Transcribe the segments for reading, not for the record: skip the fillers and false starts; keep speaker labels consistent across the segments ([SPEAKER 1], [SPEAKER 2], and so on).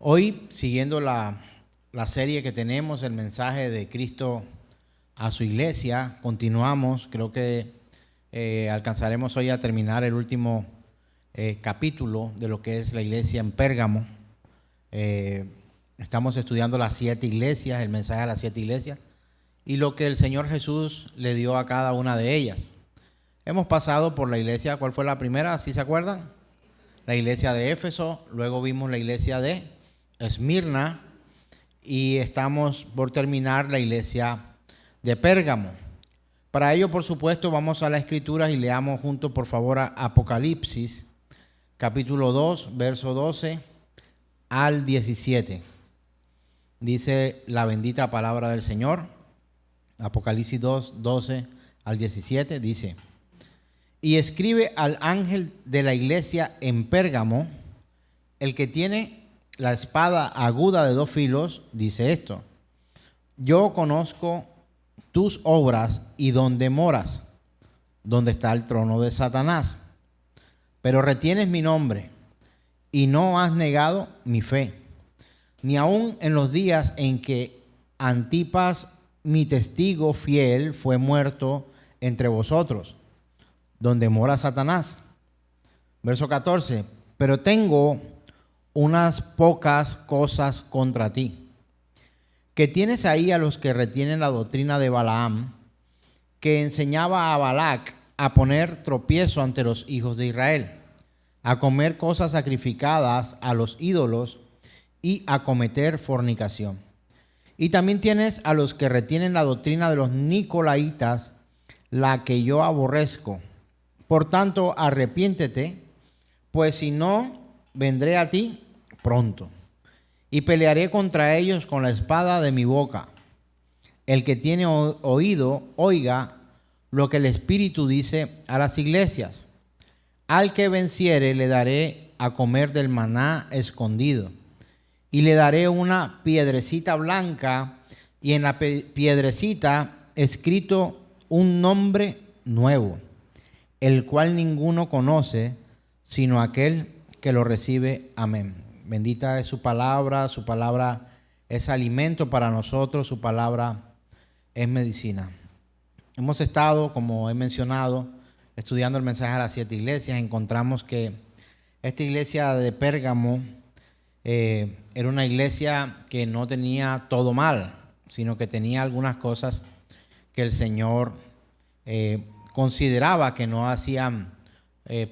[SPEAKER 1] Hoy, siguiendo la serie que tenemos, el mensaje de Cristo a su iglesia, continuamos. Creo que alcanzaremos hoy a terminar el último capítulo de lo que es la iglesia en Pérgamo. Estamos estudiando las 7 iglesias, el mensaje a las 7 iglesias y lo que el Señor Jesús le dio a cada una de ellas. Hemos pasado por la iglesia, ¿cuál fue la primera? ¿Sí se acuerdan? La iglesia de Éfeso, luego vimos la iglesia de Esmirna y estamos por terminar la iglesia de Pérgamo. Para ello, por supuesto, vamos a las Escrituras y leamos juntos, por favor, a Apocalipsis, capítulo 2, verso 12 al 17. Dice la bendita palabra del Señor. Apocalipsis 2, 12 al 17 dice: y escribe al ángel de la iglesia en Pérgamo, el que tiene la espada aguda de 2 filos, dice esto: yo conozco tus obras y dónde moras, donde está el trono de Satanás, pero retienes mi nombre y no has negado mi fe, ni aun en los días en que Antipas, mi testigo fiel, fue muerto entre vosotros, donde mora Satanás. Verso 14: pero tengo unas pocas cosas contra ti, que tienes ahí a los que retienen la doctrina de Balaam, que enseñaba a Balac a poner tropiezo ante los hijos de Israel, a comer cosas sacrificadas a los ídolos y a cometer fornicación. Y también tienes a los que retienen la doctrina de los nicolaitas, la que yo aborrezco. Por tanto, arrepiéntete, pues si no, vendré a ti pronto y pelearé contra ellos con la espada de mi boca. El que tiene oído, oiga lo que el Espíritu dice a las iglesias. Al que venciere le daré a comer del maná escondido, y le daré una piedrecita blanca, y en la piedrecita escrito un nombre nuevo, el cual ninguno conoce sino aquel que lo recibe. Amén. Bendita es su palabra es alimento para nosotros, su palabra es medicina. Hemos estado, como he mencionado, estudiando el mensaje a las 7 iglesias. Encontramos que esta iglesia de Pérgamo era una iglesia que no tenía todo mal, sino que tenía algunas cosas que el Señor consideraba que no hacían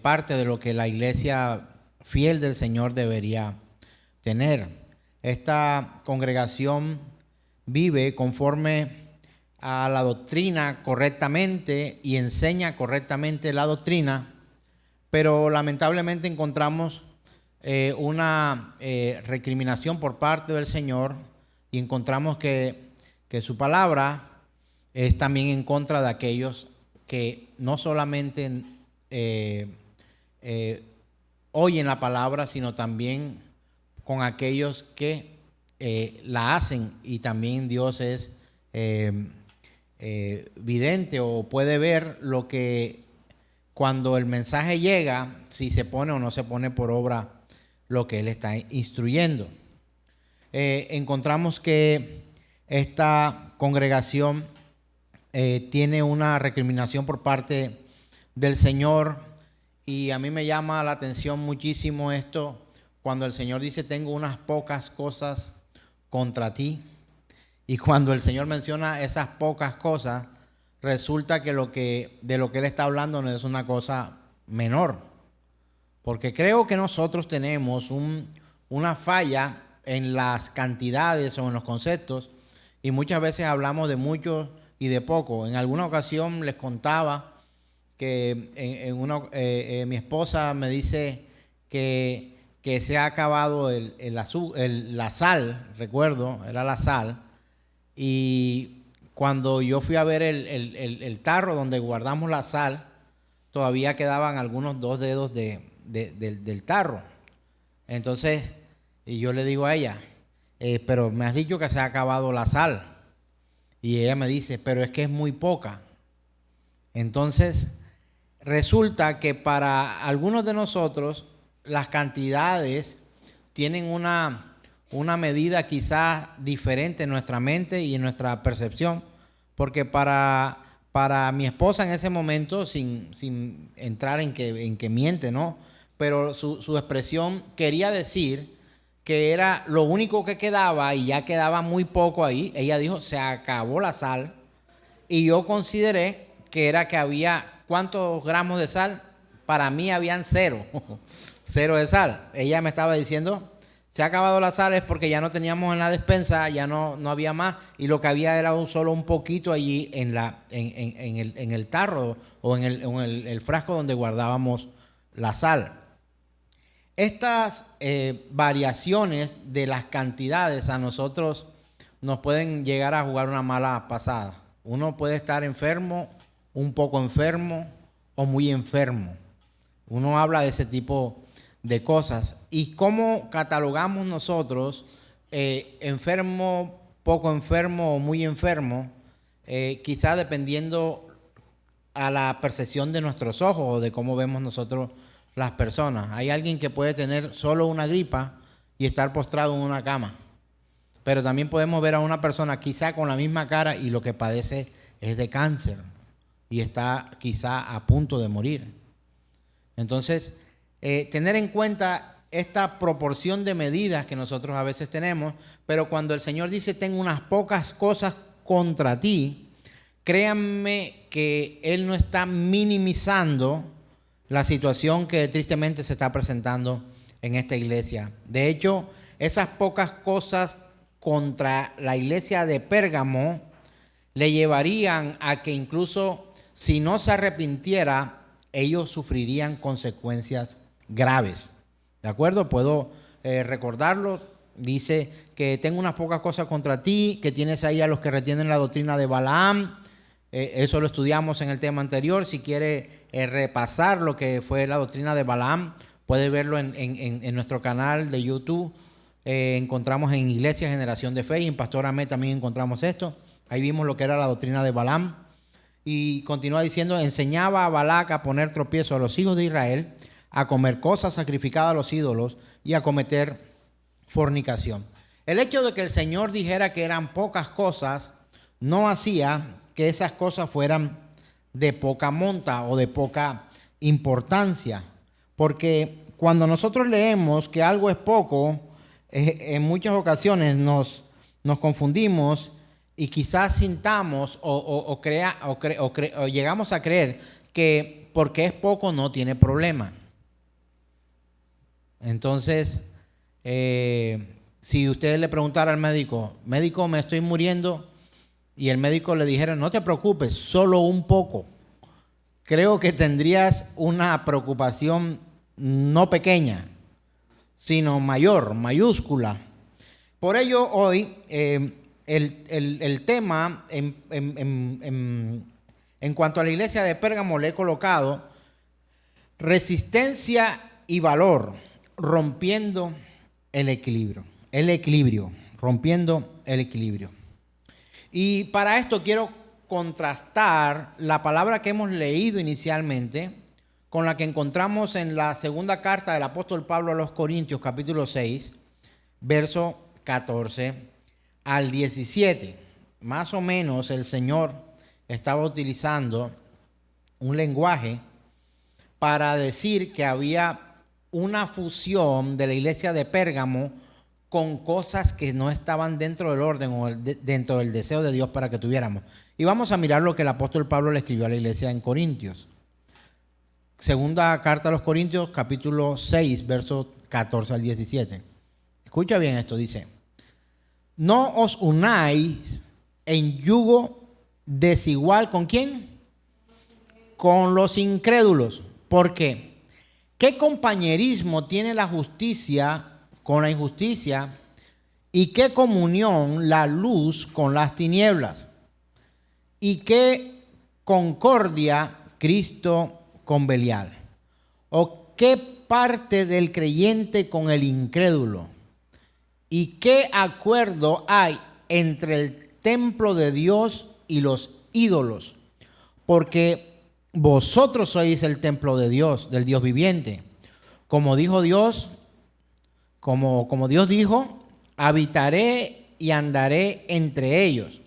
[SPEAKER 1] parte de lo que la iglesia fiel del Señor debería tener. Esta congregación vive conforme a la doctrina correctamente y enseña correctamente la doctrina, pero lamentablemente encontramos una recriminación por parte del Señor, y encontramos que su palabra es también en contra de aquellos que no solamente oyen la palabra, sino también con aquellos que la hacen. Y también Dios es vidente, o puede ver lo que cuando el mensaje llega, si se pone o no se pone por obra lo que Él está instruyendo. Encontramos que esta congregación tiene una recriminación por parte del Señor, y a mí me llama la atención muchísimo esto cuando el Señor dice: tengo unas pocas cosas contra ti. Y cuando el Señor menciona esas pocas cosas, resulta que de lo que Él está hablando no es una cosa menor, porque creo que nosotros tenemos una falla en las cantidades o en los conceptos, y muchas veces hablamos de mucho y de poco. En alguna ocasión les contaba que mi esposa me dice que se ha acabado la sal, recuerdo, era la sal, y cuando yo fui a ver el tarro donde guardamos la sal, todavía quedaban algunos 2 dedos del tarro. Entonces, y yo le digo a ella, pero me has dicho que se ha acabado la sal. Y ella me dice, pero es que es muy poca. Entonces, resulta que para algunos de nosotros las cantidades tienen una medida quizás diferente en nuestra mente y en nuestra percepción, porque para mi esposa en ese momento, sin entrar en que miente, ¿no? Pero su expresión quería decir que era lo único que quedaba y ya quedaba muy poco ahí. Ella dijo, se acabó la sal. Y yo consideré que era que había, ¿cuántos gramos de sal? Para mí habían 0, 0 de sal. Ella me estaba diciendo, se ha acabado la sal es porque ya no teníamos en la despensa, ya no había más, y lo que había era solo un poquito allí en el tarro o en el frasco donde guardábamos la sal. Estas variaciones de las cantidades a nosotros nos pueden llegar a jugar una mala pasada. Uno puede estar enfermo, un poco enfermo o muy enfermo. Uno habla de ese tipo de cosas. ¿Y cómo catalogamos nosotros enfermo, poco enfermo o muy enfermo? Quizá dependiendo a la percepción de nuestros ojos o de cómo vemos nosotros las personas. Hay alguien que puede tener solo una gripa y estar postrado en una cama. Pero también podemos ver a una persona quizá con la misma cara y lo que padece es de cáncer y está quizá a punto de morir. Entonces, tener en cuenta esta proporción de medidas que nosotros a veces tenemos, pero cuando el Señor dice, tengo unas pocas cosas contra ti, créanme que Él no está minimizando la situación que tristemente se está presentando en esta iglesia. De hecho, esas pocas cosas contra la iglesia de Pérgamo le llevarían a que incluso si no se arrepintiera, ellos sufrirían consecuencias graves. ¿De acuerdo? Puedo recordarlo. Dice que tengo unas pocas cosas contra ti, que tienes ahí a los que retienen la doctrina de Balaam. Eso lo estudiamos en el tema anterior. Si quiere repasar lo que fue la doctrina de Balaam, puede verlo en nuestro canal de YouTube. Encontramos en Iglesia Generación de Fe y en Pastor Amé también encontramos esto. Ahí vimos lo que era la doctrina de Balaam. Y continúa diciendo, enseñaba a Balac a poner tropiezo a los hijos de Israel, a comer cosas sacrificadas a los ídolos y a cometer fornicación. El hecho de que el Señor dijera que eran pocas cosas no hacía que esas cosas fueran de poca monta o de poca importancia. Porque cuando nosotros leemos que algo es poco, en muchas ocasiones nos confundimos y quizás sintamos o llegamos a creer que porque es poco no tiene problema. Entonces, si usted le preguntara al médico, me estoy muriendo, y el médico le dijera, no te preocupes, solo un poco, creo que tendrías una preocupación no pequeña, sino mayor, mayúscula. Por ello, hoy el tema en cuanto a la iglesia de Pérgamo le he colocado resistencia y valor, rompiendo el equilibrio, rompiendo el equilibrio. Y para esto quiero contrastar la palabra que hemos leído inicialmente con la que encontramos en la segunda carta del apóstol Pablo a los Corintios, capítulo 6, verso 14 al 17. Más o menos el Señor estaba utilizando un lenguaje para decir que había una fusión de la iglesia de Pérgamo con cosas que no estaban dentro del orden o dentro del deseo de Dios para que tuviéramos. Y vamos a mirar lo que el apóstol Pablo le escribió a la iglesia en Corintios. Segunda carta a los Corintios, capítulo 6, versos 14 al 17. Escucha bien esto, dice: no os unáis en yugo desigual, ¿con quién? Con los incrédulos. ¿Por qué? ¿Qué compañerismo tiene la justicia con la injusticia? ¿Y qué comunión la luz con las tinieblas? ¿Y qué concordia Cristo con Belial? ¿O qué parte del creyente con el incrédulo? ¿Y qué acuerdo hay entre el templo de Dios y los ídolos? Porque vosotros sois el templo de Dios, del Dios viviente. Como dijo Dios, como Dios dijo, habitaré y andaré entre ellos,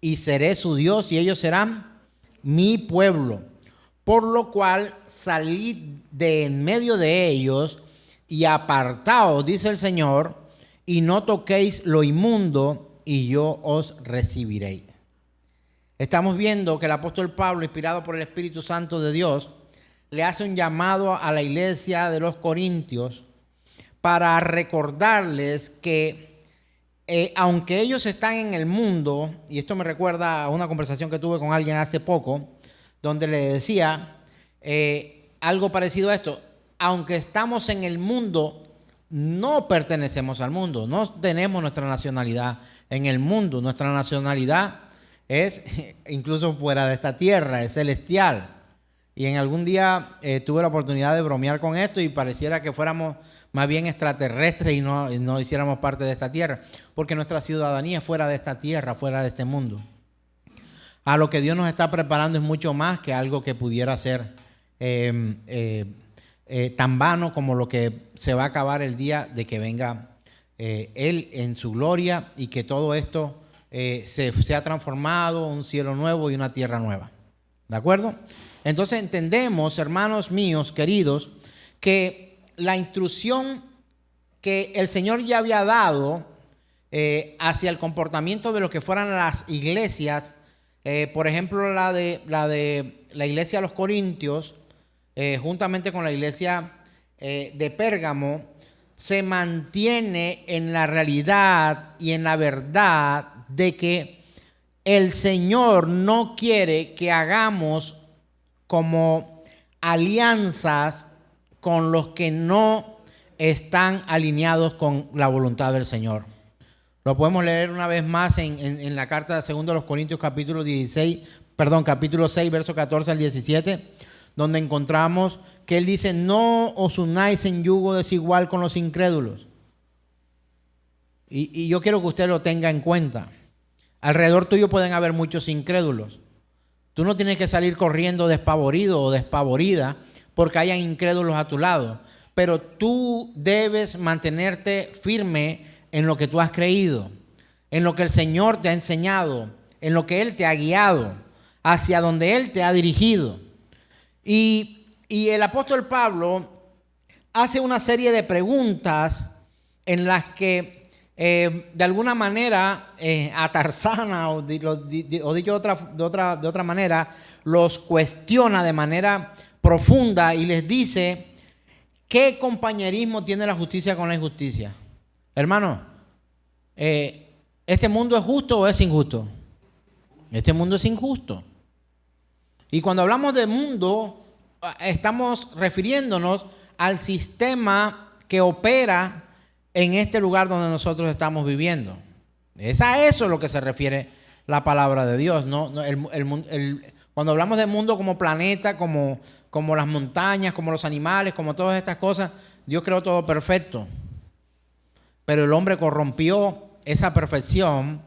[SPEAKER 1] y seré su Dios, y ellos serán mi pueblo. Por lo cual salid de en medio de ellos y apartaos, dice el Señor, y no toquéis lo inmundo, y yo os recibiré. Estamos viendo que el apóstol Pablo, inspirado por el Espíritu Santo de Dios, le hace un llamado a la iglesia de los Corintios para recordarles que aunque ellos están en el mundo, y esto me recuerda a una conversación que tuve con alguien hace poco, donde le decía algo parecido a esto: aunque estamos en el mundo, no pertenecemos al mundo, no tenemos nuestra nacionalidad en el mundo. Nuestra nacionalidad es incluso fuera de esta tierra, es celestial. Y en algún día tuve la oportunidad de bromear con esto y pareciera que fuéramos más bien extraterrestres y no hiciéramos parte de esta tierra, porque nuestra ciudadanía es fuera de esta tierra, fuera de este mundo. A lo que Dios nos está preparando es mucho más que algo que pudiera ser tan vano como lo que se va a acabar el día de que venga Él en su gloria, y que todo esto se ha transformado, un cielo nuevo y una tierra nueva. ¿De acuerdo? Entonces entendemos, hermanos míos queridos, que la instrucción que el Señor ya había dado hacia el comportamiento de lo que fueran las iglesias, por ejemplo la de la iglesia de los Corintios, juntamente con la iglesia de Pérgamo, se mantiene en la realidad y en la verdad de que el Señor no quiere que hagamos como alianzas con los que no están alineados con la voluntad del Señor. Lo podemos leer una vez más en la carta de 2 de los Corintios capítulo 6, verso 14 al 17, donde encontramos que él dice: no os unáis en yugo desigual con los incrédulos. Y yo quiero que usted lo tenga en cuenta. Alrededor tuyo pueden haber muchos incrédulos. Tú no tienes que salir corriendo despavorido o despavorida porque hayan incrédulos a tu lado, pero tú debes mantenerte firme en lo que tú has creído, en lo que el Señor te ha enseñado, en lo que Él te ha guiado, hacia donde Él te ha dirigido. Y el apóstol Pablo hace una serie de preguntas en las que de alguna manera atarzana o dicho de otra manera, los cuestiona de manera profunda y les dice: ¿qué compañerismo tiene la justicia con la injusticia? Hermano, ¿este mundo es justo o es injusto? Este mundo es injusto. Y cuando hablamos de mundo, estamos refiriéndonos al sistema que opera en este lugar donde nosotros estamos viviendo. Es a eso lo que se refiere la palabra de Dios. Cuando hablamos de mundo como planeta, como las montañas, como los animales, como todas estas cosas, Dios creó todo perfecto. Pero el hombre corrompió esa perfección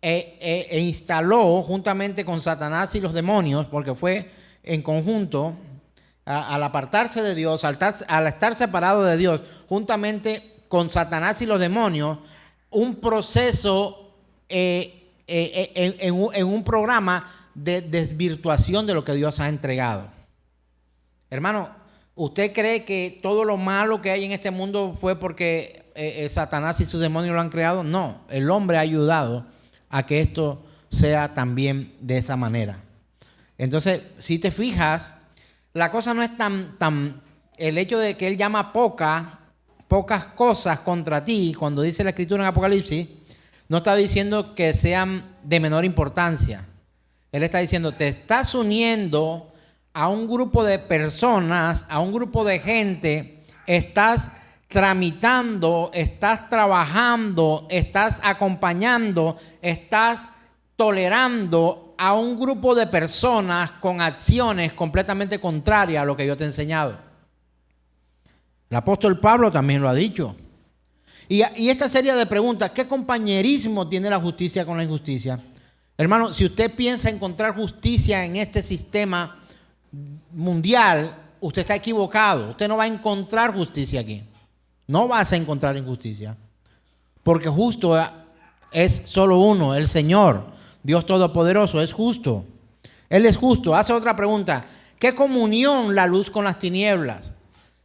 [SPEAKER 1] e instaló juntamente con Satanás y los demonios, porque fue en conjunto, al apartarse de Dios, al estar separado de Dios, juntamente con Satanás y los demonios, un proceso en un programa de desvirtuación de lo que Dios ha entregado. Hermano, ¿usted cree que todo lo malo que hay en este mundo fue porque Satanás y sus demonios lo han creado? No, el hombre ha ayudado a que esto sea también de esa manera. Entonces, si te fijas, la cosa no es tan el hecho de que él llama pocas cosas contra ti, cuando dice la Escritura en Apocalipsis, no está diciendo que sean de menor importancia. Él está diciendo: te estás uniendo a un grupo de personas, a un grupo de gente, estás tramitando, estás trabajando, estás acompañando, estás tolerando a un grupo de personas con acciones completamente contrarias a lo que yo te he enseñado. El apóstol Pablo también lo ha dicho. Y esta serie de preguntas: ¿qué compañerismo tiene la justicia con la injusticia? Hermano, si usted piensa encontrar justicia en este sistema mundial, usted está equivocado. Usted no va a encontrar justicia aquí. No vas a encontrar injusticia. porque justo es solo uno, el Señor, Dios Todopoderoso, es justo. Él es justo. Hace otra pregunta: ¿qué comunión la luz con las tinieblas?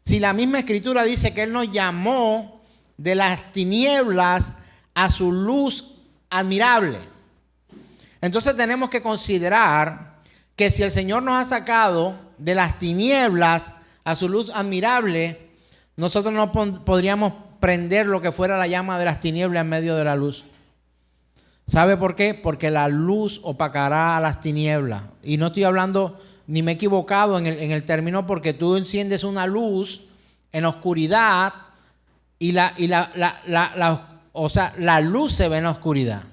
[SPEAKER 1] Si la misma Escritura dice que Él nos llamó de las tinieblas a su luz admirable. Entonces tenemos que considerar que si el Señor nos ha sacado de las tinieblas a su luz admirable, nosotros no podríamos prender lo que fuera la llama de las tinieblas en medio de la luz. ¿Sabe por qué? Porque la luz opacará a las tinieblas. Y no estoy hablando, ni me he equivocado en el término, porque tú enciendes una luz en oscuridad y la luz se ve en la oscuridad.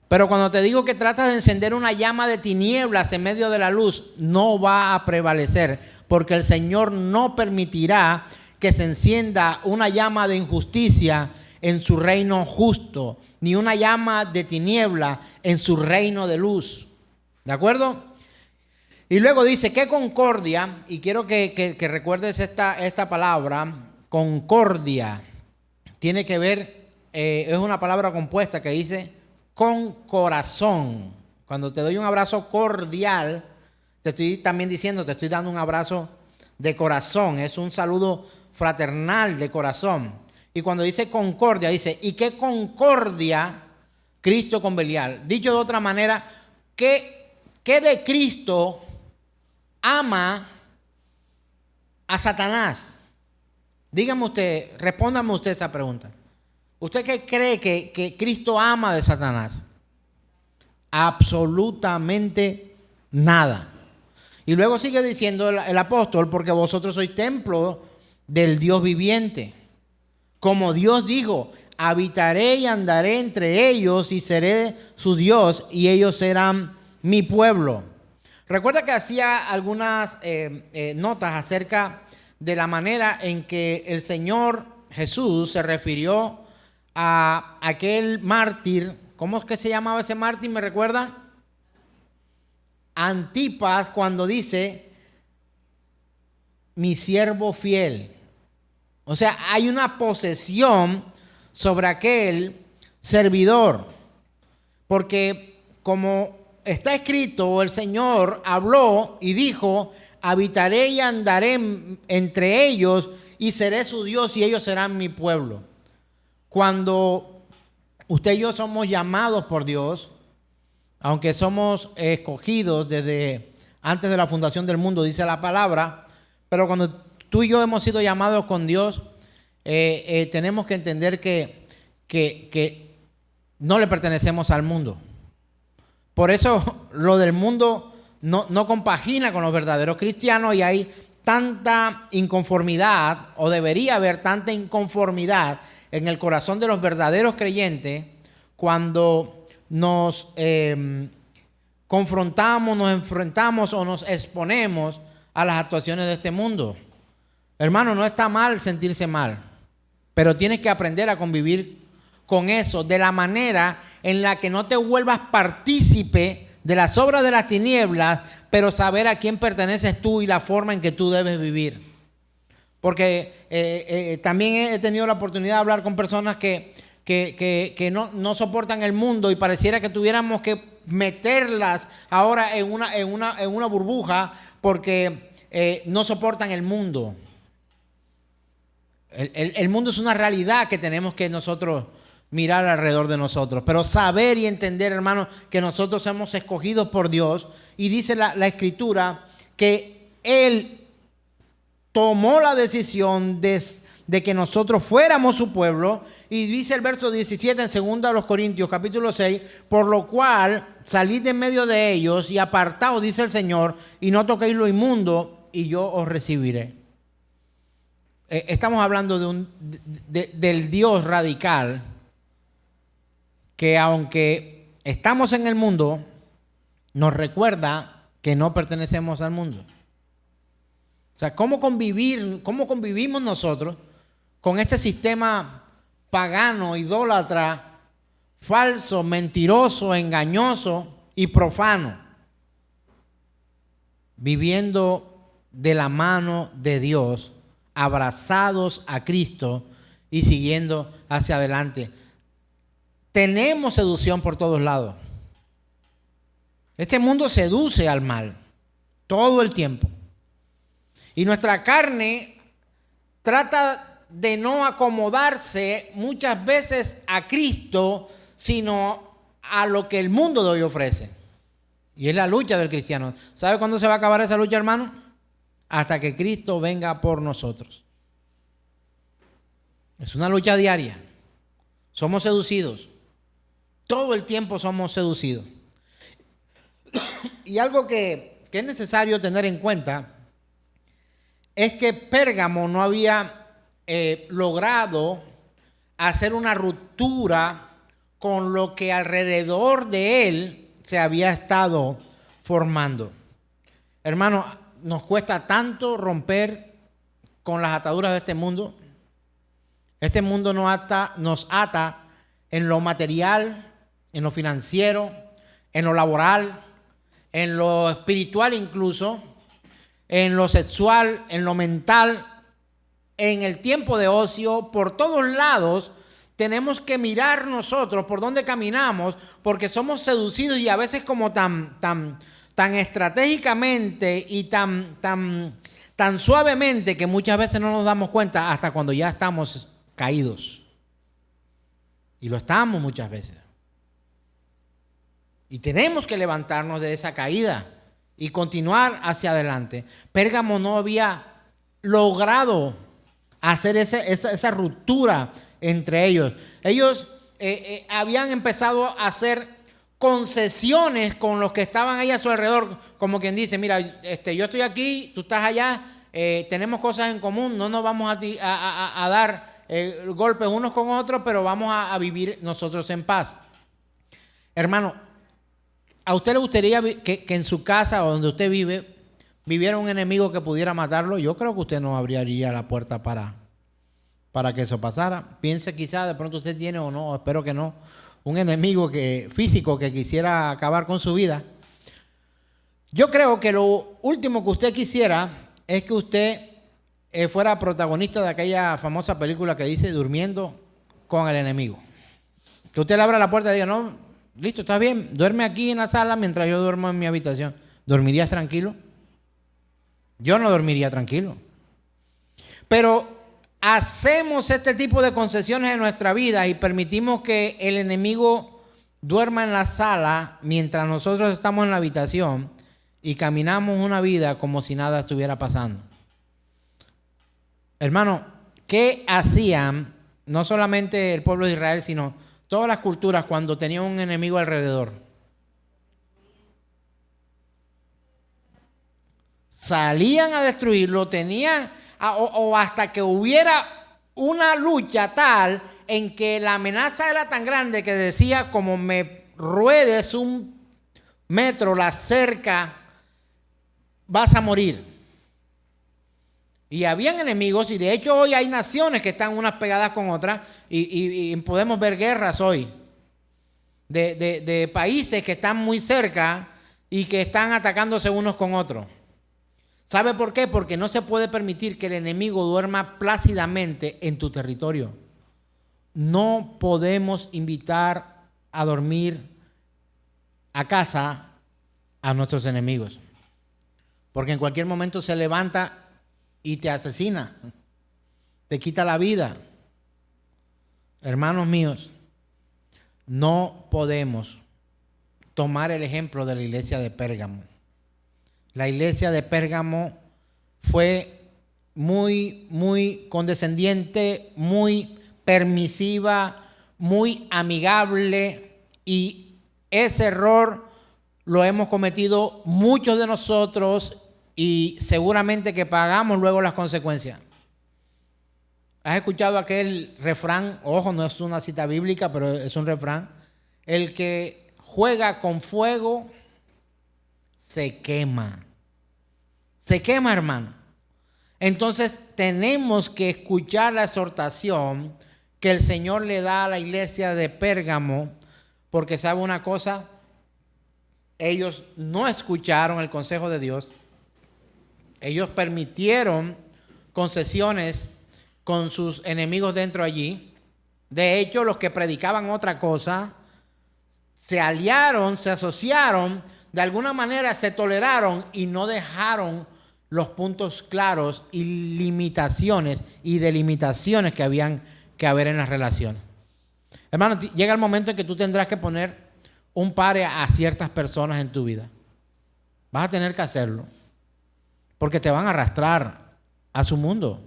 [SPEAKER 1] Pero cuando te digo que tratas de encender una llama de tinieblas en medio de la luz, no va a prevalecer, porque el Señor no permitirá que se encienda una llama de injusticia en su reino justo, ni una llama de tiniebla en su reino de luz. ¿De acuerdo? Y luego dice, ¿qué concordia? Y quiero que recuerdes esta palabra, concordia. Tiene que ver, es una palabra compuesta que dice con corazón. Cuando te doy un abrazo cordial, te estoy también diciendo, te estoy dando un abrazo de corazón. Es un saludo fraternal de corazón. Y cuando dice concordia, dice, ¿y qué concordia Cristo con Belial? Dicho de otra manera, ¿qué de Cristo ama a Satanás? Dígame usted, respóndame usted esa pregunta. ¿Usted qué cree que Cristo ama de Satanás? Absolutamente nada. Y luego sigue diciendo el apóstol, porque vosotros sois templo del Dios viviente. Como Dios dijo, habitaré y andaré entre ellos y seré su Dios y ellos serán mi pueblo. Recuerda que hacía algunas notas acerca de la manera en que el Señor Jesús se refirió a aquel mártir. ¿Cómo es que se llamaba ese mártir? ¿Me recuerda? Antipas, cuando dice mi siervo fiel. O sea, hay una posesión sobre aquel servidor. Porque como está escrito, el Señor habló y dijo, habitaré y andaré entre ellos y seré su Dios y ellos serán mi pueblo. Cuando usted y yo somos llamados por Dios, aunque somos escogidos desde antes de la fundación del mundo, dice la palabra, pero cuando tú y yo hemos sido llamados con Dios, tenemos que entender que no le pertenecemos al mundo. Por eso lo del mundo no compagina con los verdaderos cristianos y hay tanta inconformidad, o debería haber tanta inconformidad en el corazón de los verdaderos creyentes cuando nos confrontamos, nos enfrentamos o nos exponemos a las actuaciones de este mundo. Hermano, no está mal sentirse mal, pero tienes que aprender a convivir con eso de la manera en la que no te vuelvas partícipe de las obras de las tinieblas, pero saber a quién perteneces tú y la forma en que tú debes vivir. Porque también he tenido la oportunidad de hablar con personas que no soportan el mundo y pareciera que tuviéramos que meterlas ahora en una burbuja porque no soportan el mundo. El mundo es una realidad que tenemos que nosotros mirar alrededor de nosotros, pero saber y entender, hermanos, que nosotros somos escogidos por Dios. Y dice la Escritura que Él tomó la decisión de que nosotros fuéramos su pueblo. Y dice el verso 17 en 2 Corintios capítulo 6, por lo cual salid de en medio de ellos y apartaos, dice el Señor, y no toquéis lo inmundo, y yo os recibiré. Estamos hablando del Dios radical, que aunque estamos en el mundo, nos recuerda que no pertenecemos al mundo. O sea, ¿cómo convivimos nosotros con este sistema pagano, idólatra, falso, mentiroso, engañoso y profano? Viviendo de la mano de Dios, abrazados a Cristo y siguiendo hacia adelante. Tenemos seducción por todos lados. Este mundo seduce al mal todo el tiempo. Y nuestra carne trata de no acomodarse muchas veces a Cristo, sino a lo que el mundo de hoy ofrece. Y es la lucha del cristiano. ¿Sabe cuándo se va a acabar esa lucha, hermano? Hasta que Cristo venga por nosotros. Es una lucha diaria. Somos seducidos. Todo el tiempo somos seducidos. Y algo que es necesario tener en cuenta es que Pérgamo no había logrado hacer una ruptura con lo que alrededor de él se había estado formando. Hermano, nos cuesta tanto romper con las ataduras de este mundo. Este mundo nos ata en lo material, en lo financiero, en lo laboral, en lo espiritual incluso, en lo sexual, en lo mental, en el tiempo de ocio, por todos lados. Tenemos que mirar nosotros por dónde caminamos, porque somos seducidos y a veces como tan estratégicamente y tan suavemente que muchas veces no nos damos cuenta hasta cuando ya estamos caídos. Y lo estamos muchas veces. Y tenemos que levantarnos de esa caída y continuar hacia adelante. Pérgamo no había logrado hacer esa ruptura entre ellos. Ellos habían empezado a hacer concesiones con los que estaban ahí a su alrededor, como quien dice, mira, yo estoy aquí, tú estás allá, tenemos cosas en común, no nos vamos a dar golpes unos con otros, pero vamos a vivir nosotros en paz. Hermano, ¿a usted le gustaría que en su casa o donde usted viviera un enemigo que pudiera matarlo? Yo creo que usted no abriría la puerta para que eso pasara. Piense quizá de pronto usted tiene o no, espero que no, un enemigo físico que quisiera acabar con su vida. Yo creo que lo último que usted quisiera es que usted fuera protagonista de aquella famosa película que dice Durmiendo con el enemigo. Que usted le abra la puerta y diga, no, listo, está bien, duerme aquí en la sala mientras yo duermo en mi habitación. ¿Dormirías tranquilo? Yo no dormiría tranquilo. Pero hacemos este tipo de concesiones en nuestra vida y permitimos que el enemigo duerma en la sala mientras nosotros estamos en la habitación y caminamos una vida como si nada estuviera pasando. Hermano, ¿qué hacían no solamente el pueblo de Israel, sino todas las culturas cuando tenían un enemigo alrededor? Salían a destruirlo, o hasta que hubiera una lucha tal en que la amenaza era tan grande que decía, como me ruedes 1 metro la cerca, vas a morir. Y habían enemigos, y de hecho hoy hay naciones que están unas pegadas con otras, y podemos ver guerras hoy de países que están muy cerca y que están atacándose unos con otros. ¿Sabe por qué? Porque no se puede permitir que el enemigo duerma plácidamente en tu territorio. No podemos invitar a dormir a casa a nuestros enemigos, porque en cualquier momento se levanta y te asesina, te quita la vida. Hermanos míos, no podemos tomar el ejemplo de la iglesia de Pérgamo. La iglesia de Pérgamo fue muy condescendiente, muy permisiva, muy amigable, y ese error lo hemos cometido muchos de nosotros y seguramente que pagamos luego las consecuencias. ¿Has escuchado aquel refrán? Ojo, no es una cita bíblica, pero es un refrán. El que juega con fuego se quema. Se quema, hermano. Entonces tenemos que escuchar la exhortación que el Señor le da a la iglesia de Pérgamo, porque sabe una cosa, ellos no escucharon el consejo de Dios. Ellos permitieron concesiones con sus enemigos dentro allí. De hecho, los que predicaban otra cosa se aliaron, se asociaron, de alguna manera se toleraron y no dejaron los puntos claros y limitaciones y delimitaciones que habían que haber en las relaciones. Hermano, llega el momento en que tú tendrás que poner un pare a ciertas personas en tu vida. Vas a tener que hacerlo, porque te van a arrastrar a su mundo.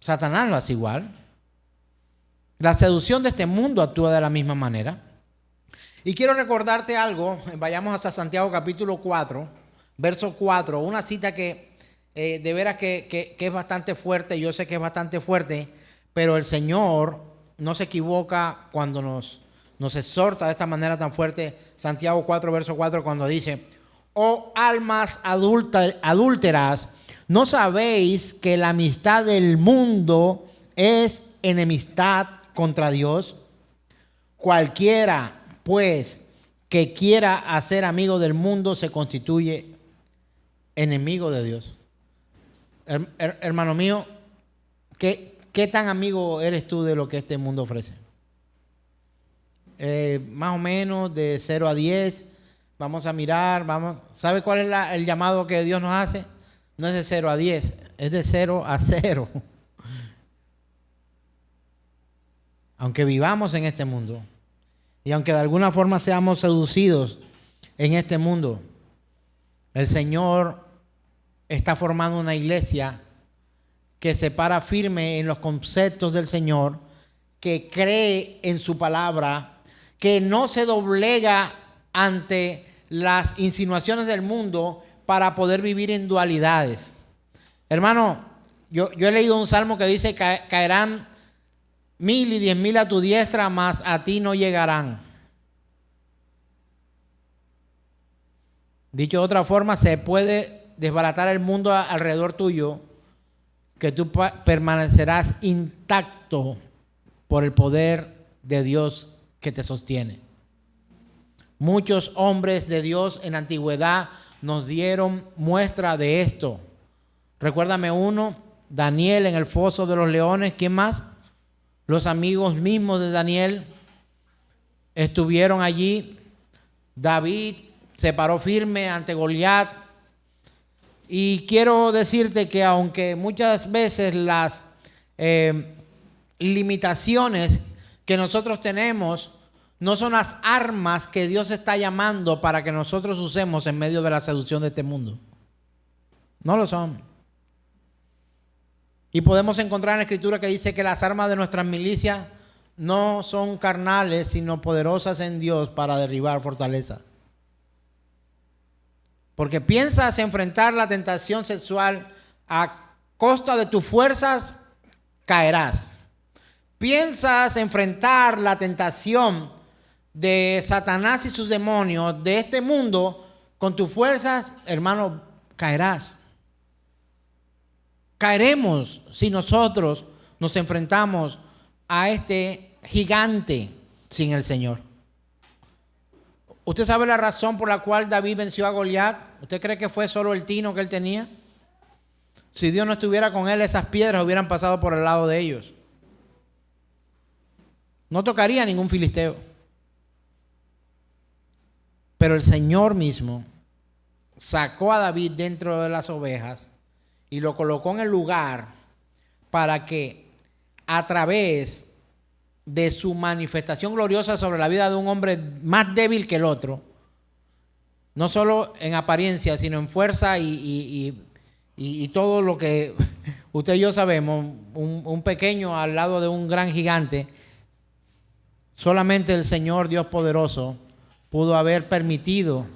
[SPEAKER 1] Satanás lo hace igual. La seducción de este mundo actúa de la misma manera. Y quiero recordarte algo. Vayamos a Santiago capítulo 4, verso 4. Una cita que de veras que es bastante fuerte. Yo sé que es bastante fuerte, pero el Señor no se equivoca cuando nos exhorta de esta manera tan fuerte. Santiago 4, verso 4, cuando dice: oh almas adúlteras, ¿no sabéis que la amistad del mundo es enemistad contra Dios? Cualquiera, pues, que quiera hacer amigo del mundo se constituye enemigo de Dios. Hermano mío, ¿qué tan amigo eres tú de lo que este mundo ofrece? Más o menos de 0 a 10. Vamos a mirar, ¿sabe cuál es el llamado que Dios nos hace? No es de 0 a 10, es de 0 a 0. Aunque vivamos en este mundo y aunque de alguna forma seamos seducidos en este mundo, el Señor está formando una iglesia que se para firme en los conceptos del Señor, que cree en su palabra, que no se doblega ante las insinuaciones del mundo para poder vivir en dualidades. Hermano, yo he leído un salmo que dice: caerán 1000 y 10,000 a tu diestra, mas a ti no llegarán. Dicho de otra forma, se puede desbaratar el mundo alrededor tuyo, que tú permanecerás intacto por el poder de Dios que te sostiene. Muchos hombres de Dios en la antigüedad nos dieron muestra de esto. Recuérdame uno: Daniel en el foso de los leones. ¿Quién más? Los amigos mismos de Daniel estuvieron allí. David se paró firme ante Goliat. Y quiero decirte que aunque muchas veces las limitaciones que nosotros tenemos no son las armas que Dios está llamando para que nosotros usemos en medio de la seducción de este mundo. No lo son. Y podemos encontrar en la Escritura que dice que las armas de nuestras milicias no son carnales, sino poderosas en Dios para derribar fortaleza. Porque piensas enfrentar la tentación sexual a costa de tus fuerzas, caerás. Piensas enfrentar la tentación de Satanás y sus demonios de este mundo con tus fuerzas, hermano, caerás. Caeremos si nosotros nos enfrentamos a este gigante sin el Señor. ¿Usted sabe la razón por la cual David venció a Goliat? ¿Usted cree que fue solo el tino que él tenía? Si Dios no estuviera con él, esas piedras hubieran pasado por el lado de ellos. No tocaría a ningún filisteo. Pero el Señor mismo sacó a David dentro de las ovejas y lo colocó en el lugar para que a través de su manifestación gloriosa sobre la vida de un hombre más débil que el otro, no solo en apariencia, sino en fuerza y todo lo que usted y yo sabemos, un pequeño al lado de un gran gigante, solamente el Señor Dios poderoso pudo haber permitido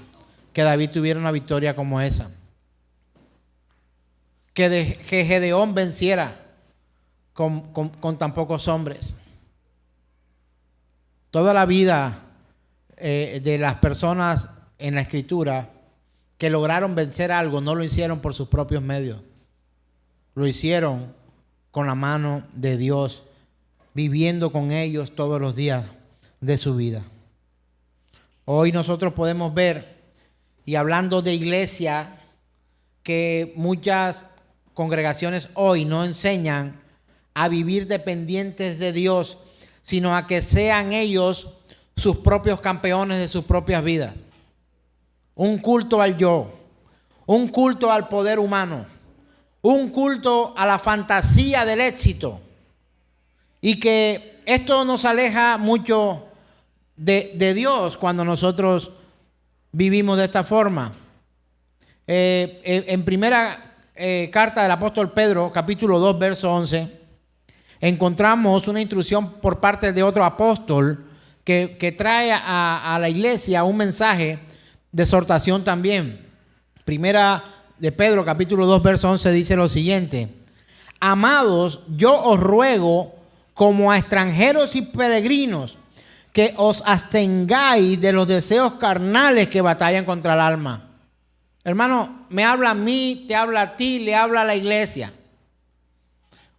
[SPEAKER 1] que David tuviera una victoria como esa. Que Gedeón venciera con tan pocos hombres. Toda la vida de las personas en la Escritura que lograron vencer algo no lo hicieron por sus propios medios. Lo hicieron con la mano de Dios, viviendo con ellos todos los días de su vida. Hoy nosotros podemos ver, y hablando de iglesia, que muchas congregaciones hoy no enseñan a vivir dependientes de Dios, sino a que sean ellos sus propios campeones de sus propias vidas. Un culto al yo, un culto al poder humano, un culto a la fantasía del éxito. Y que esto nos aleja mucho de Dios cuando nosotros vivimos de esta forma. En primera carta del apóstol Pedro, capítulo 2, verso 11, encontramos una instrucción por parte de otro apóstol que trae a la iglesia un mensaje de exhortación también. Primera de Pedro, capítulo 2, verso 11, dice lo siguiente: amados, yo os ruego como a extranjeros y peregrinos que os abstengáis de los deseos carnales que batallan contra el alma. Hermano, me habla a mí, te habla a ti, le habla a la iglesia.